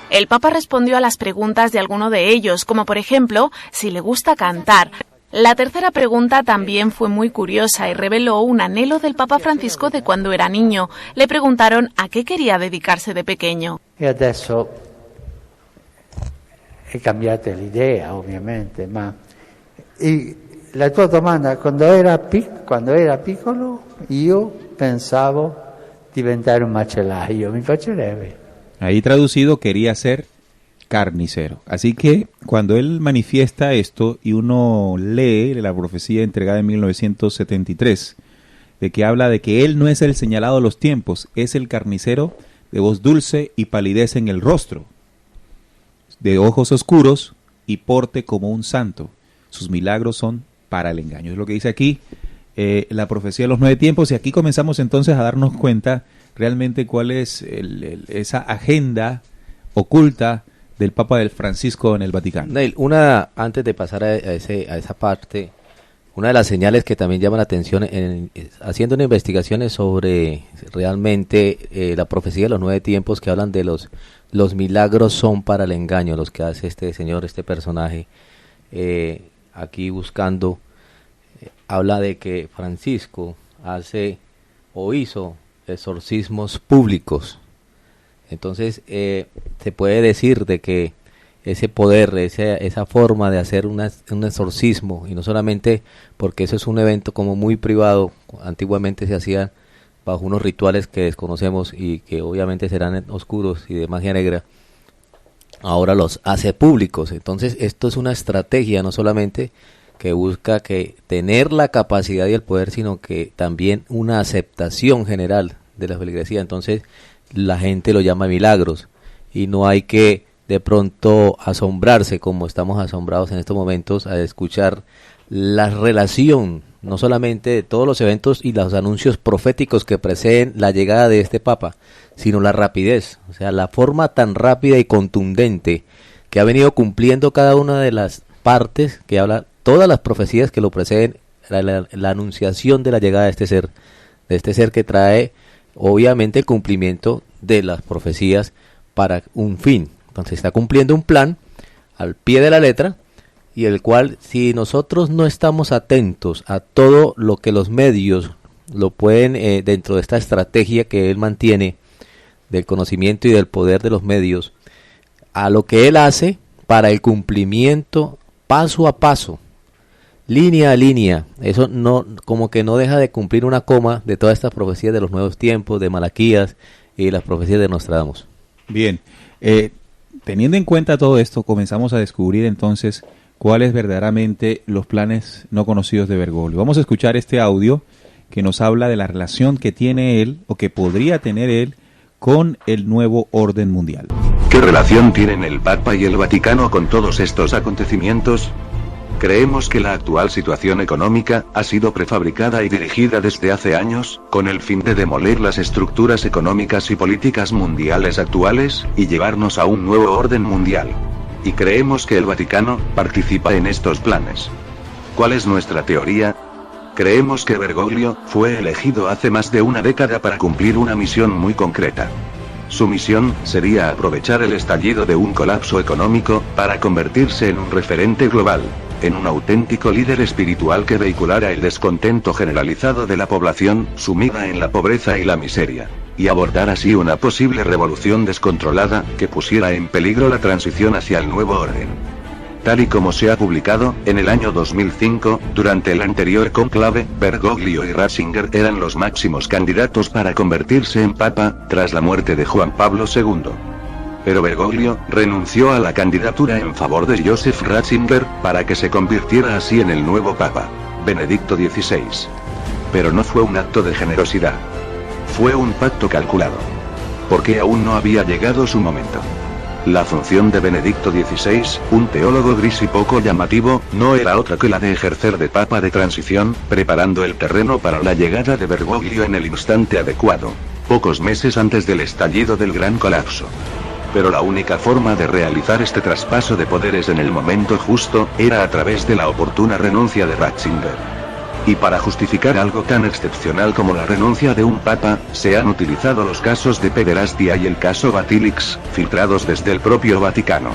El Papa respondió a las preguntas de alguno de ellos, como por ejemplo, si le gusta cantar. La tercera pregunta también fue muy curiosa y reveló un anhelo del Papa Francisco de cuando era niño. Le preguntaron a qué quería dedicarse de pequeño. Y adesso he cambiato l'idea, ovviamente, ma la tua domanda, cuando era piccolo, io pensavo diventare un macellaio, mi piacerebbe. Ahí traducido, quería ser carnicero. Así que cuando él manifiesta esto y uno lee la profecía entregada en 1973, de que habla de que él no es el señalado de los tiempos, es el carnicero de voz dulce y palidez en el rostro, de ojos oscuros y porte como un santo. Sus milagros son para el engaño. Es lo que dice aquí la profecía de los 9 tiempos, y aquí comenzamos entonces a darnos cuenta realmente cuál es esa agenda oculta del Papa del Francisco en el Vaticano. Neil, antes de pasar a esa parte, una de las señales que también llama la atención haciendo una investigación sobre realmente la profecía de los 9 tiempos, que hablan de los milagros son para el engaño, los que hace este señor, este personaje, aquí buscando, habla de que Francisco hace o hizo exorcismos públicos. Entonces se puede decir de que ese poder, esa forma de hacer un exorcismo, y no solamente porque eso es un evento como muy privado, antiguamente se hacía bajo unos rituales que desconocemos y que obviamente serán oscuros y de magia negra, ahora los hace públicos. Entonces esto es una estrategia no solamente que busca que tener la capacidad y el poder, sino que también una aceptación general de la feligresía. Entonces la gente lo llama milagros y no hay que de pronto asombrarse como estamos asombrados en estos momentos a escuchar la relación no solamente de todos los eventos y los anuncios proféticos que preceden la llegada de este Papa, sino la rapidez, o sea, la forma tan rápida y contundente que ha venido cumpliendo cada una de las partes que habla, todas las profecías que lo preceden, la anunciación de la llegada de este ser que trae obviamente el cumplimiento de las profecías para un fin. Entonces está cumpliendo un plan al pie de la letra, y el cual, si nosotros no estamos atentos a todo lo que los medios lo pueden, dentro de esta estrategia que él mantiene del conocimiento y del poder de los medios, a lo que él hace para el cumplimiento paso a paso, línea a línea, eso no, como que no deja de cumplir una coma de todas estas profecías de los nuevos tiempos, de Malaquías y las profecías de Nostradamus. Bien, teniendo en cuenta todo esto, comenzamos a descubrir entonces cuáles verdaderamente los planes no conocidos de Bergoglio. Vamos a escuchar este audio que nos habla de la relación que tiene él, o que podría tener él, con el nuevo orden mundial. ¿Qué relación tienen el Papa y el Vaticano con todos estos acontecimientos? Creemos que la actual situación económica ha sido prefabricada y dirigida desde hace años, con el fin de demoler las estructuras económicas y políticas mundiales actuales, y llevarnos a un nuevo orden mundial. Y creemos que el Vaticano participa en estos planes. ¿Cuál es nuestra teoría? Creemos que Bergoglio fue elegido hace más de una década para cumplir una misión muy concreta. Su misión sería aprovechar el estallido de un colapso económico para convertirse en un referente global, en un auténtico líder espiritual que vehiculara el descontento generalizado de la población sumida en la pobreza y la miseria, y abordar así una posible revolución descontrolada que pusiera en peligro la transición hacia el nuevo orden. Tal y como se ha publicado, en el año 2005, durante el anterior cónclave, Bergoglio y Ratzinger eran los máximos candidatos para convertirse en papa, tras la muerte de Juan Pablo II. Pero Bergoglio renunció a la candidatura en favor de Joseph Ratzinger, para que se convirtiera así en el nuevo papa, Benedicto XVI. Pero no fue un acto de generosidad. Fue un pacto calculado. Porque aún no había llegado su momento. La función de Benedicto XVI, un teólogo gris y poco llamativo, no era otra que la de ejercer de papa de transición, preparando el terreno para la llegada de Bergoglio en el instante adecuado, pocos meses antes del estallido del gran colapso. Pero la única forma de realizar este traspaso de poderes en el momento justo, era a través de la oportuna renuncia de Ratzinger. Y para justificar algo tan excepcional como la renuncia de un papa, se han utilizado los casos de pederastia y el caso Batilix, filtrados desde el propio Vaticano.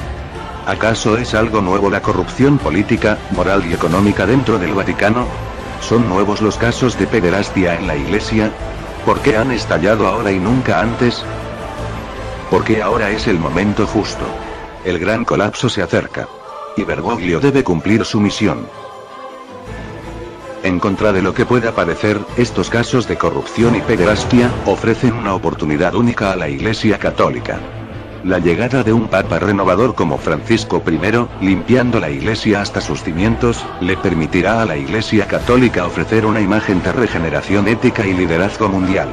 ¿Acaso es algo nuevo la corrupción política, moral y económica dentro del Vaticano? ¿Son nuevos los casos de pederastia en la Iglesia? ¿Por qué han estallado ahora y nunca antes? Porque ahora es el momento justo. El gran colapso se acerca. Y Bergoglio debe cumplir su misión. En contra de lo que pueda parecer, estos casos de corrupción y pederastia ofrecen una oportunidad única a la Iglesia Católica. La llegada de un Papa renovador como Francisco I, limpiando la Iglesia hasta sus cimientos, le permitirá a la Iglesia Católica ofrecer una imagen de regeneración ética y liderazgo mundial.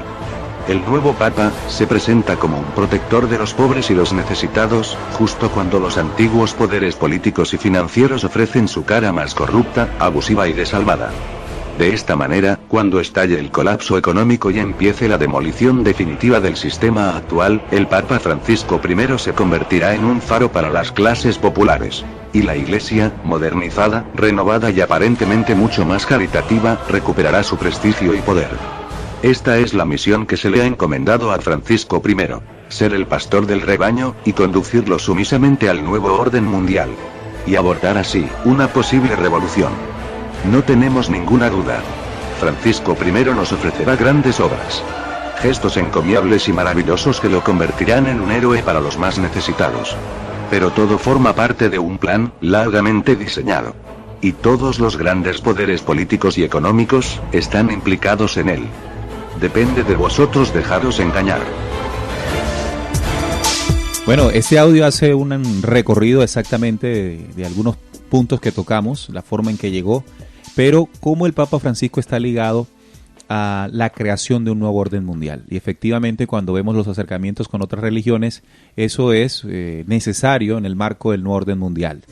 El nuevo Papa se presenta como un protector de los pobres y los necesitados, justo cuando los antiguos poderes políticos y financieros ofrecen su cara más corrupta, abusiva y desalmada. De esta manera, cuando estalle el colapso económico y empiece la demolición definitiva del sistema actual, el Papa Francisco I se convertirá en un faro para las clases populares. Y la Iglesia, modernizada, renovada y aparentemente mucho más caritativa, recuperará su prestigio y poder. Esta es la misión que se le ha encomendado a Francisco I, ser el pastor del rebaño, y conducirlo sumisamente al nuevo orden mundial. Y abordar así, una posible revolución. No tenemos ninguna duda. Francisco I nos ofrecerá grandes obras. Gestos encomiables y maravillosos que lo convertirán en un héroe para los más necesitados. Pero todo forma parte de un plan, largamente diseñado. Y todos los grandes poderes políticos y económicos, están implicados en él. Depende de vosotros dejaros engañar. Bueno, este audio hace un recorrido exactamente de algunos puntos que tocamos, la forma en que llegó, pero cómo el Papa Francisco está ligado a la creación de un nuevo orden mundial. Y efectivamente, cuando vemos los acercamientos con otras religiones, eso es necesario en el marco del nuevo orden mundial.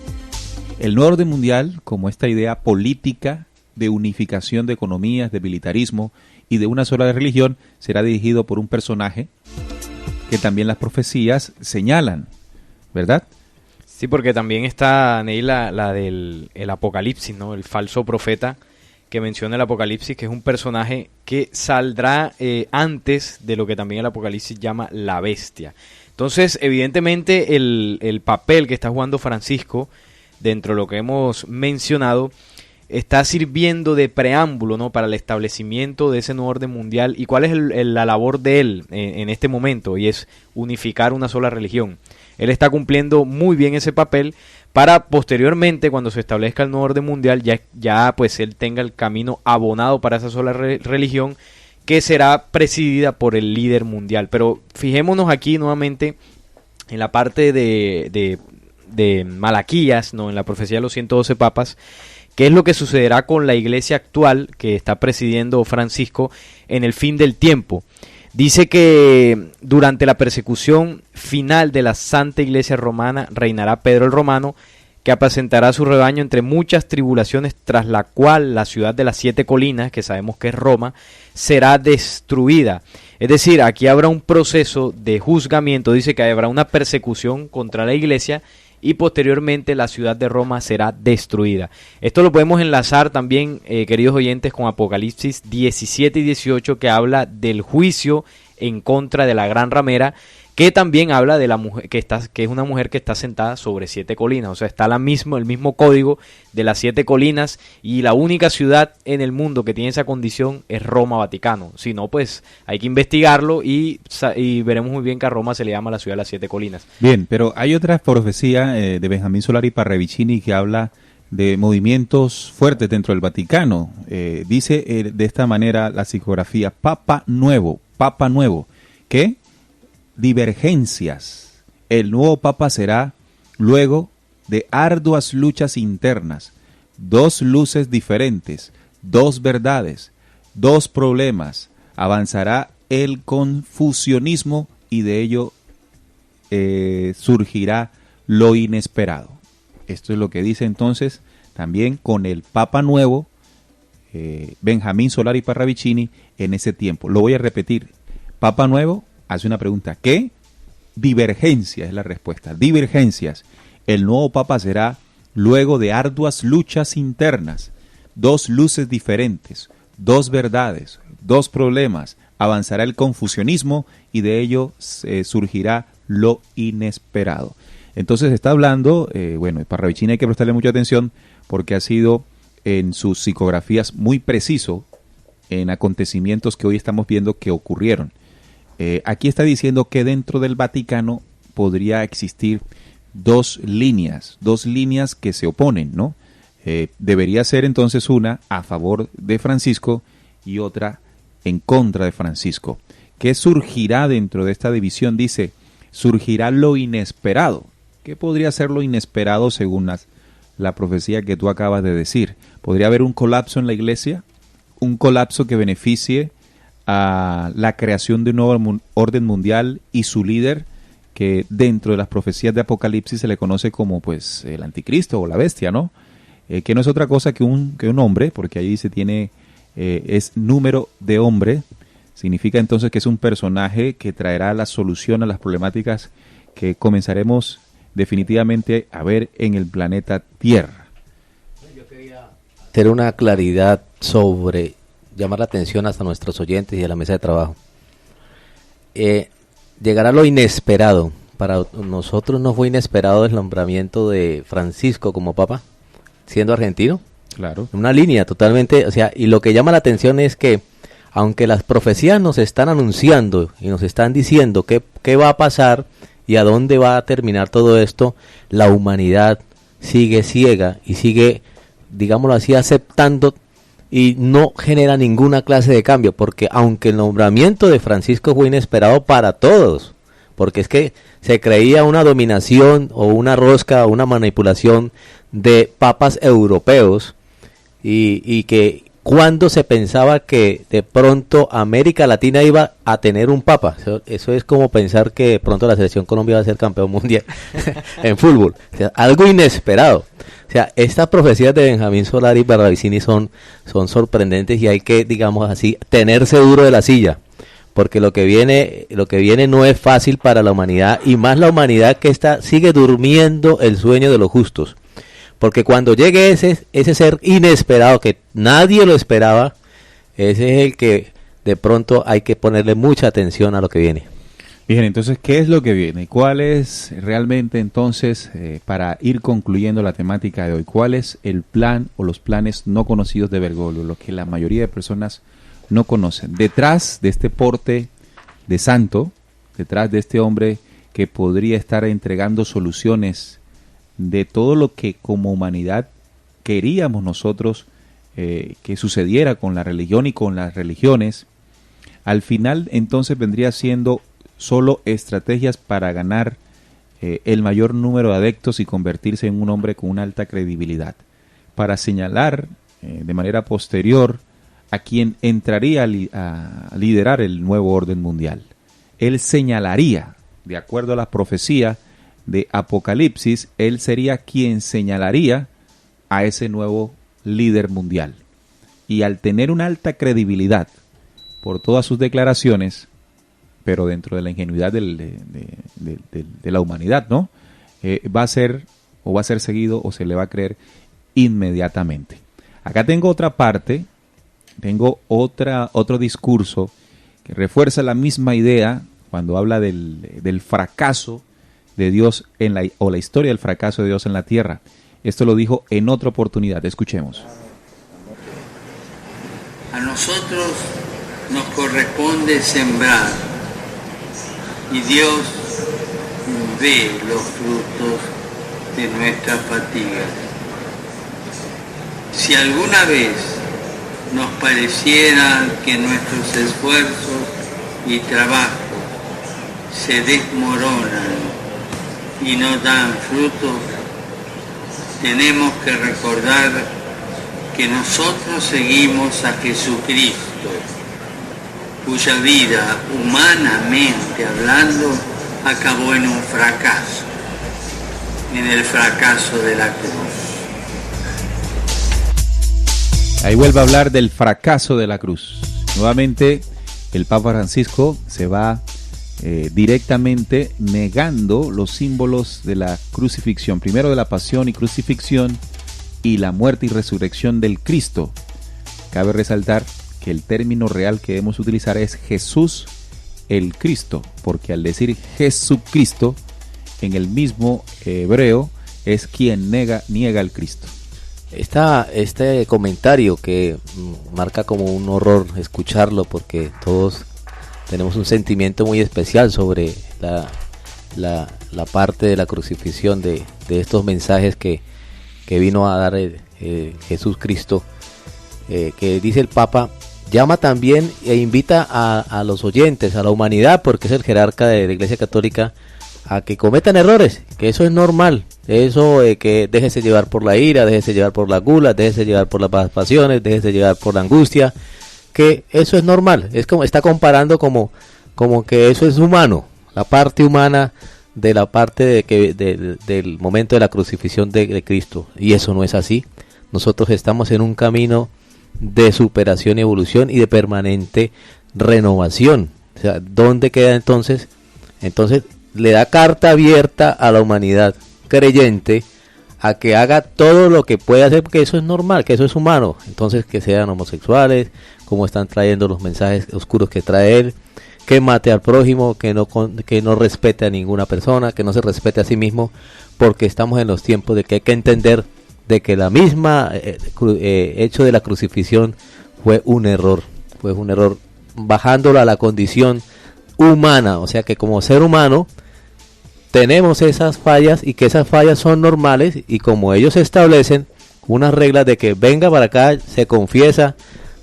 El nuevo orden mundial, como esta idea política de unificación de economías, de militarismo y de una sola religión será dirigido por un personaje que también las profecías señalan, ¿verdad? Sí, porque también está, Neil, la del el Apocalipsis, ¿no? El falso profeta que menciona el Apocalipsis, que es un personaje que saldrá antes de lo que también el Apocalipsis llama la bestia. Entonces, evidentemente, el papel que está jugando Francisco, dentro de lo que hemos mencionado, está sirviendo de preámbulo, ¿no?, para el establecimiento de ese nuevo orden mundial. ¿Y cuál es la labor de él en este momento? Y es unificar una sola religión. Él está cumpliendo muy bien ese papel para posteriormente, cuando se establezca el nuevo orden mundial, ya pues él tenga el camino abonado para esa sola religión, que será presidida por el líder mundial. Pero fijémonos aquí nuevamente en la parte de Malaquías, ¿no?, en la profecía de los 112 papas, qué es lo que sucederá con la iglesia actual que está presidiendo Francisco en el fin del tiempo. Dice que durante la persecución final de la Santa Iglesia Romana reinará Pedro el Romano, que apacentará su rebaño entre muchas tribulaciones, tras la cual la ciudad de las 7 colinas, que sabemos que es Roma, será destruida. Es decir, aquí habrá un proceso de juzgamiento, dice que habrá una persecución contra la iglesia y posteriormente la ciudad de Roma será destruida. Esto lo podemos enlazar también, queridos oyentes, con Apocalipsis 17 y 18, que habla del juicio en contra de la gran ramera, que también habla de la mujer que es una mujer que está sentada sobre 7 colinas. O sea, está el mismo código de las 7 colinas, y la única ciudad en el mundo que tiene esa condición es Roma, Vaticano. Si no, pues hay que investigarlo y veremos muy bien que a Roma se le llama la ciudad de las 7 colinas. Bien, pero hay otra profecía de Benjamín Solari Parravicini que habla de movimientos fuertes dentro del Vaticano. Dice de esta manera la psicografía: Papa Nuevo, ¿qué? Divergencias. El nuevo Papa será luego de arduas luchas internas, 2 luces diferentes, 2 verdades, 2 problemas. Avanzará el confusionismo y de ello surgirá lo inesperado. Esto es lo que dice entonces también con el Papa Nuevo, Benjamín Solari Parravicini, en ese tiempo. Lo voy a repetir: Papa Nuevo hace una pregunta: ¿qué? Divergencias es la respuesta. Divergencias. El nuevo Papa será luego de arduas luchas internas, 2 luces diferentes, 2 verdades, 2 problemas. Avanzará el confusionismo y de ello surgirá lo inesperado. Entonces está hablando, Parravicini hay que prestarle mucha atención porque ha sido en sus psicografías muy preciso en acontecimientos que hoy estamos viendo que ocurrieron. Aquí está diciendo que dentro del Vaticano podría existir 2 líneas que se oponen, ¿no? Debería ser entonces una a favor de Francisco y otra en contra de Francisco. ¿Qué surgirá dentro de esta división? Dice, surgirá lo inesperado. ¿Qué podría ser lo inesperado según la profecía que tú acabas de decir? ¿Podría haber un colapso en la iglesia? ¿Un colapso que beneficie a la creación de un nuevo orden mundial y su líder, que dentro de las profecías de Apocalipsis se le conoce como pues el anticristo o la bestia, ¿no? Que no es otra cosa que un hombre, porque ahí se tiene es número de hombre. Significa entonces que es un personaje que traerá la solución a las problemáticas que comenzaremos definitivamente a ver en el planeta Tierra. Yo quería hacer una claridad sobre, llamar la atención hasta nuestros oyentes y a la mesa de trabajo. Llegará lo inesperado. Para nosotros no fue inesperado el nombramiento de Francisco como papa, siendo argentino. Claro. Una línea totalmente, y lo que llama la atención es que, aunque las profecías nos están anunciando y nos están diciendo qué va a pasar y a dónde va a terminar todo esto, la humanidad sigue ciega y sigue, digámoslo así, aceptando y no genera ninguna clase de cambio, porque aunque el nombramiento de Francisco fue inesperado para todos, porque es que se creía una dominación o una rosca o una manipulación de papas europeos y que ¿cuándo se pensaba que de pronto América Latina iba a tener un papa? Eso es como pensar que de pronto la selección Colombia va a ser campeón mundial en fútbol. O sea, algo inesperado. O sea, estas profecías de Benjamín Solari y Barravicini son sorprendentes y hay que, digamos así, tenerse duro de la silla. Porque lo que viene no es fácil para la humanidad, y más la humanidad que sigue durmiendo el sueño de los justos. Porque cuando llegue ese ser inesperado, que nadie lo esperaba, ese es el que de pronto hay que ponerle mucha atención a lo que viene. Bien, entonces, ¿qué es lo que viene? ¿Cuál es realmente entonces, para ir concluyendo la temática de hoy, cuál es el plan o los planes no conocidos de Bergoglio, lo que la mayoría de personas no conocen? Detrás de este porte de santo, detrás de este hombre que podría estar entregando soluciones de todo lo que como humanidad queríamos nosotros que sucediera con la religión y con las religiones, al final entonces vendría siendo solo estrategias para ganar el mayor número de adeptos y convertirse en un hombre con una alta credibilidad, para señalar de manera posterior a quien entraría a liderar el nuevo orden mundial. Él señalaría, de acuerdo a la profecía de Apocalipsis, él sería quien señalaría a ese nuevo líder mundial. Y al tener una alta credibilidad por todas sus declaraciones, pero dentro de la ingenuidad de la humanidad, ¿no? Va a ser seguido o se le va a creer inmediatamente. Acá tengo otra parte, tengo otro discurso que refuerza la misma idea cuando habla del fracaso de Dios o la historia del fracaso de Dios en la tierra. Esto lo dijo en otra oportunidad. Escuchemos. A nosotros nos corresponde sembrar y Dios ve los frutos de nuestras fatigas. Si alguna vez nos pareciera que nuestros esfuerzos y trabajos se desmoronan y no dan fruto, tenemos que recordar que nosotros seguimos a Jesucristo, cuya vida, humanamente hablando, acabó en un fracaso, en el fracaso de la cruz. Ahí vuelve a hablar del fracaso de la cruz. Nuevamente, el Papa Francisco se va directamente negando los símbolos de la crucifixión, primero de la pasión y crucifixión y la muerte y resurrección del Cristo. Cabe resaltar que el término real que debemos utilizar es Jesús el Cristo, porque al decir Jesucristo en el mismo hebreo es quien niega al Cristo. Este comentario que marca como un horror escucharlo, porque todos tenemos un sentimiento muy especial sobre la parte de la crucifixión de estos mensajes que vino a dar Jesús Cristo, que dice el Papa, llama también e invita a los oyentes, a la humanidad, porque es el jerarca de la Iglesia Católica, a que cometan errores, que eso es normal, eso que déjese llevar por la ira, déjese llevar por la gula, déjese llevar por las pasiones, déjese llevar por la angustia, que eso es normal. Es como está comparando como que eso es humano, la parte humana de la parte del momento de la crucifixión de Cristo, y eso no es así. Nosotros estamos en un camino de superación y evolución y de permanente renovación. O sea, ¿dónde queda entonces? Entonces le da carta abierta a la humanidad creyente a que haga todo lo que puede hacer, porque eso es normal, que eso es humano. Entonces, que sean homosexuales, como están trayendo los mensajes oscuros que trae él, que mate al prójimo, que no respete a ninguna persona, que no se respete a sí mismo, porque estamos en los tiempos de que hay que entender de que la misma hecho de la crucifixión fue un error, bajándolo a la condición humana. O sea que como ser humano tenemos esas fallas, y que esas fallas son normales, y como ellos establecen unas reglas de que venga para acá, se confiesa,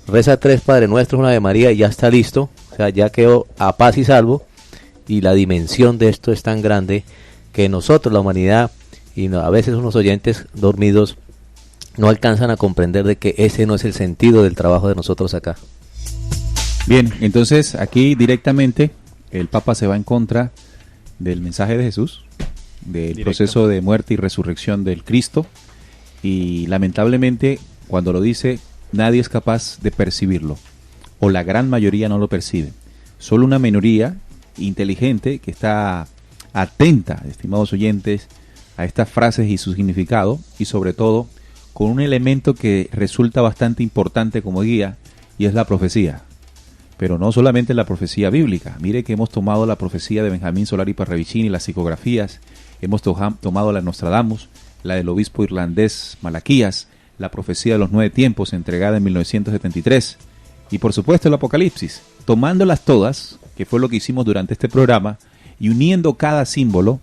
reza 3 Padre Nuestros, una Ave María y ya está listo, o sea, ya quedó a paz y salvo. Y la dimensión de esto es tan grande que nosotros, la humanidad, y a veces unos oyentes dormidos, no alcanzan a comprender de que ese no es el sentido del trabajo de nosotros acá. Bien, entonces aquí directamente el Papa se va en contra del mensaje de Jesús, del proceso de muerte y resurrección del Cristo, y lamentablemente cuando lo dice nadie es capaz de percibirlo, o la gran mayoría no lo percibe. Solo una minoría inteligente que está atenta, estimados oyentes, a estas frases y su significado, y sobre todo con un elemento que resulta bastante importante como guía, y es la profecía. Pero no solamente la profecía bíblica. Mire que hemos tomado la profecía de Benjamín Solari Parravicini, las psicografías, hemos tomado la Nostradamus, la del obispo irlandés Malaquías, la profecía de los 9 tiempos entregada en 1973, y por supuesto el Apocalipsis, tomándolas todas, que fue lo que hicimos durante este programa, y uniendo cada símbolo,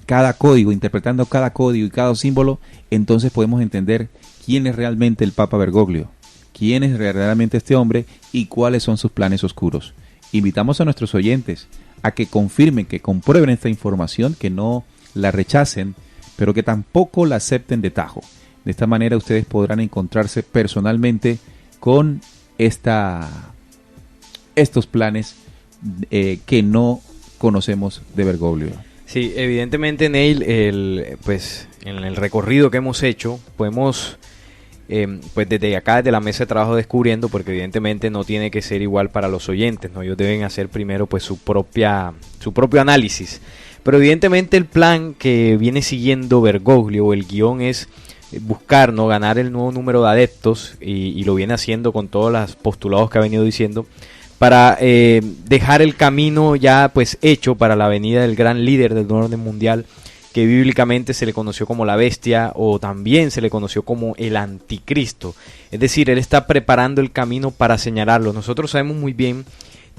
cada código, interpretando cada código y cada símbolo, entonces podemos entender quién es realmente el Papa Bergoglio, quién es realmente este hombre y cuáles son sus planes oscuros. Invitamos a nuestros oyentes a que confirmen, que comprueben esta información, que no la rechacen, pero que tampoco la acepten de tajo. De esta manera ustedes podrán encontrarse personalmente con estos planes que no conocemos de Bergoglio. Sí, evidentemente, Neil, pues en el recorrido que hemos hecho, podemos, pues desde acá, desde la mesa de trabajo descubriendo, porque evidentemente no tiene que ser igual para los oyentes, ¿no? Ellos deben hacer primero pues su propio análisis. Pero evidentemente el plan que viene siguiendo Bergoglio, o el guión, es buscar, ¿no?, ganar el nuevo número de adeptos, y lo viene haciendo con todos los postulados que ha venido diciendo, para dejar el camino ya pues hecho para la venida del gran líder del nuevo orden mundial, que bíblicamente se le conoció como la bestia, o también se le conoció como el anticristo. Es decir, él está preparando el camino para señalarlo. Nosotros sabemos muy bien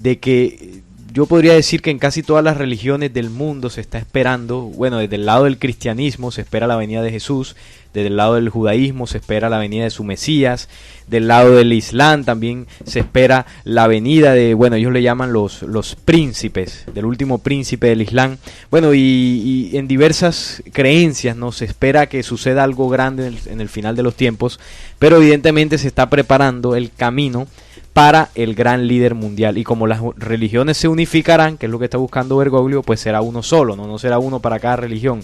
de que yo podría decir que en casi todas las religiones del mundo se está esperando, bueno, desde el lado del cristianismo se espera la venida de Jesús, desde el lado del judaísmo se espera la venida de su Mesías, del lado del Islam también se espera la venida de, bueno, ellos le llaman los príncipes, del último príncipe del Islam. Bueno, y en diversas creencias, ¿no?, se espera que suceda algo grande en el final de los tiempos, pero evidentemente se está preparando el camino para el gran líder mundial, y como las religiones se unificarán, que es lo que está buscando Bergoglio, pues será uno solo, no será uno para cada religión.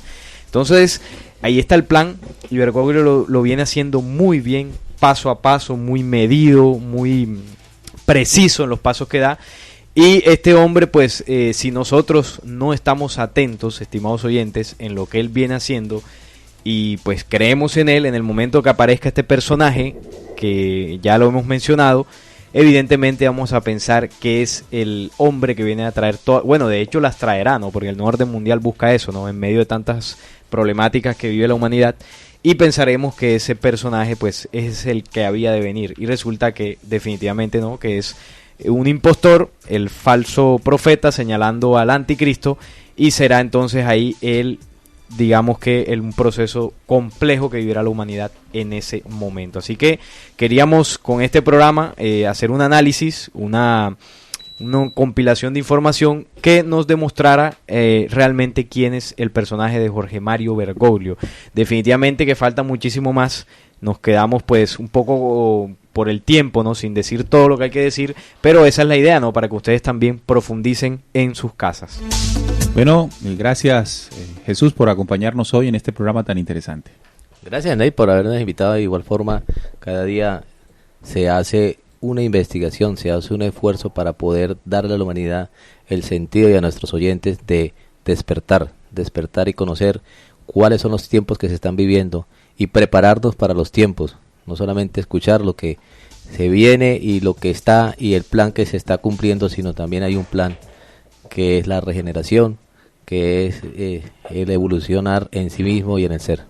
Entonces ahí está el plan, y Bergoglio lo viene haciendo muy bien, paso a paso, muy medido, muy preciso en los pasos que da. Y este hombre, pues si nosotros no estamos atentos, estimados oyentes, en lo que él viene haciendo, y pues creemos en él, en el momento que aparezca este personaje, que ya lo hemos mencionado, evidentemente vamos a pensar que es el hombre que viene a traer todo. Bueno, de hecho las traerá, ¿no?, porque el nuevo orden mundial busca eso, ¿no?, en medio de tantas problemáticas que vive la humanidad, y pensaremos que ese personaje pues es el que había de venir, y resulta que definitivamente no, que es un impostor, el falso profeta señalando al anticristo, y será entonces ahí digamos que un proceso complejo que vivirá la humanidad en ese momento. Así que queríamos con este programa hacer un análisis, una compilación de información que nos demostrara realmente quién es el personaje de Jorge Mario Bergoglio. Definitivamente que falta muchísimo más, nos quedamos pues un poco por el tiempo, ¿no?, sin decir todo lo que hay que decir, pero esa es la idea, ¿no?, para que ustedes también profundicen en sus casas. Bueno, gracias Jesús por acompañarnos hoy en este programa tan interesante. Gracias, Ney, por habernos invitado. De igual forma, cada día se hace una investigación, se hace un esfuerzo para poder darle a la humanidad el sentido, y a nuestros oyentes de despertar y conocer cuáles son los tiempos que se están viviendo y prepararnos para los tiempos. No solamente escuchar lo que se viene y lo que está y el plan que se está cumpliendo, sino también hay un plan que es la regeneración, que es el evolucionar en sí mismo y en el ser.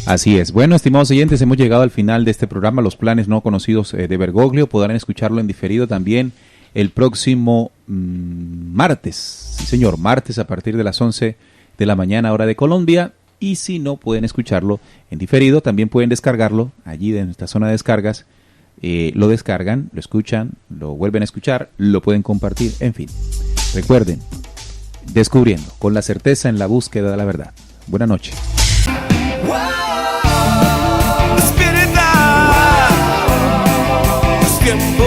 Así es. Bueno, estimados oyentes, hemos llegado al final de este programa, Los Planes No Conocidos de Bergoglio. Podrán escucharlo en diferido también el próximo martes. Sí, señor, martes a partir de las 11 de la mañana, hora de Colombia. Y si no pueden escucharlo en diferido, también pueden descargarlo allí de nuestra zona de descargas. Lo descargan, lo escuchan, lo vuelven a escuchar, lo pueden compartir, en fin. Recuerden, descubriendo con la certeza en la búsqueda de la verdad. Buenas noches. Wow. tiempo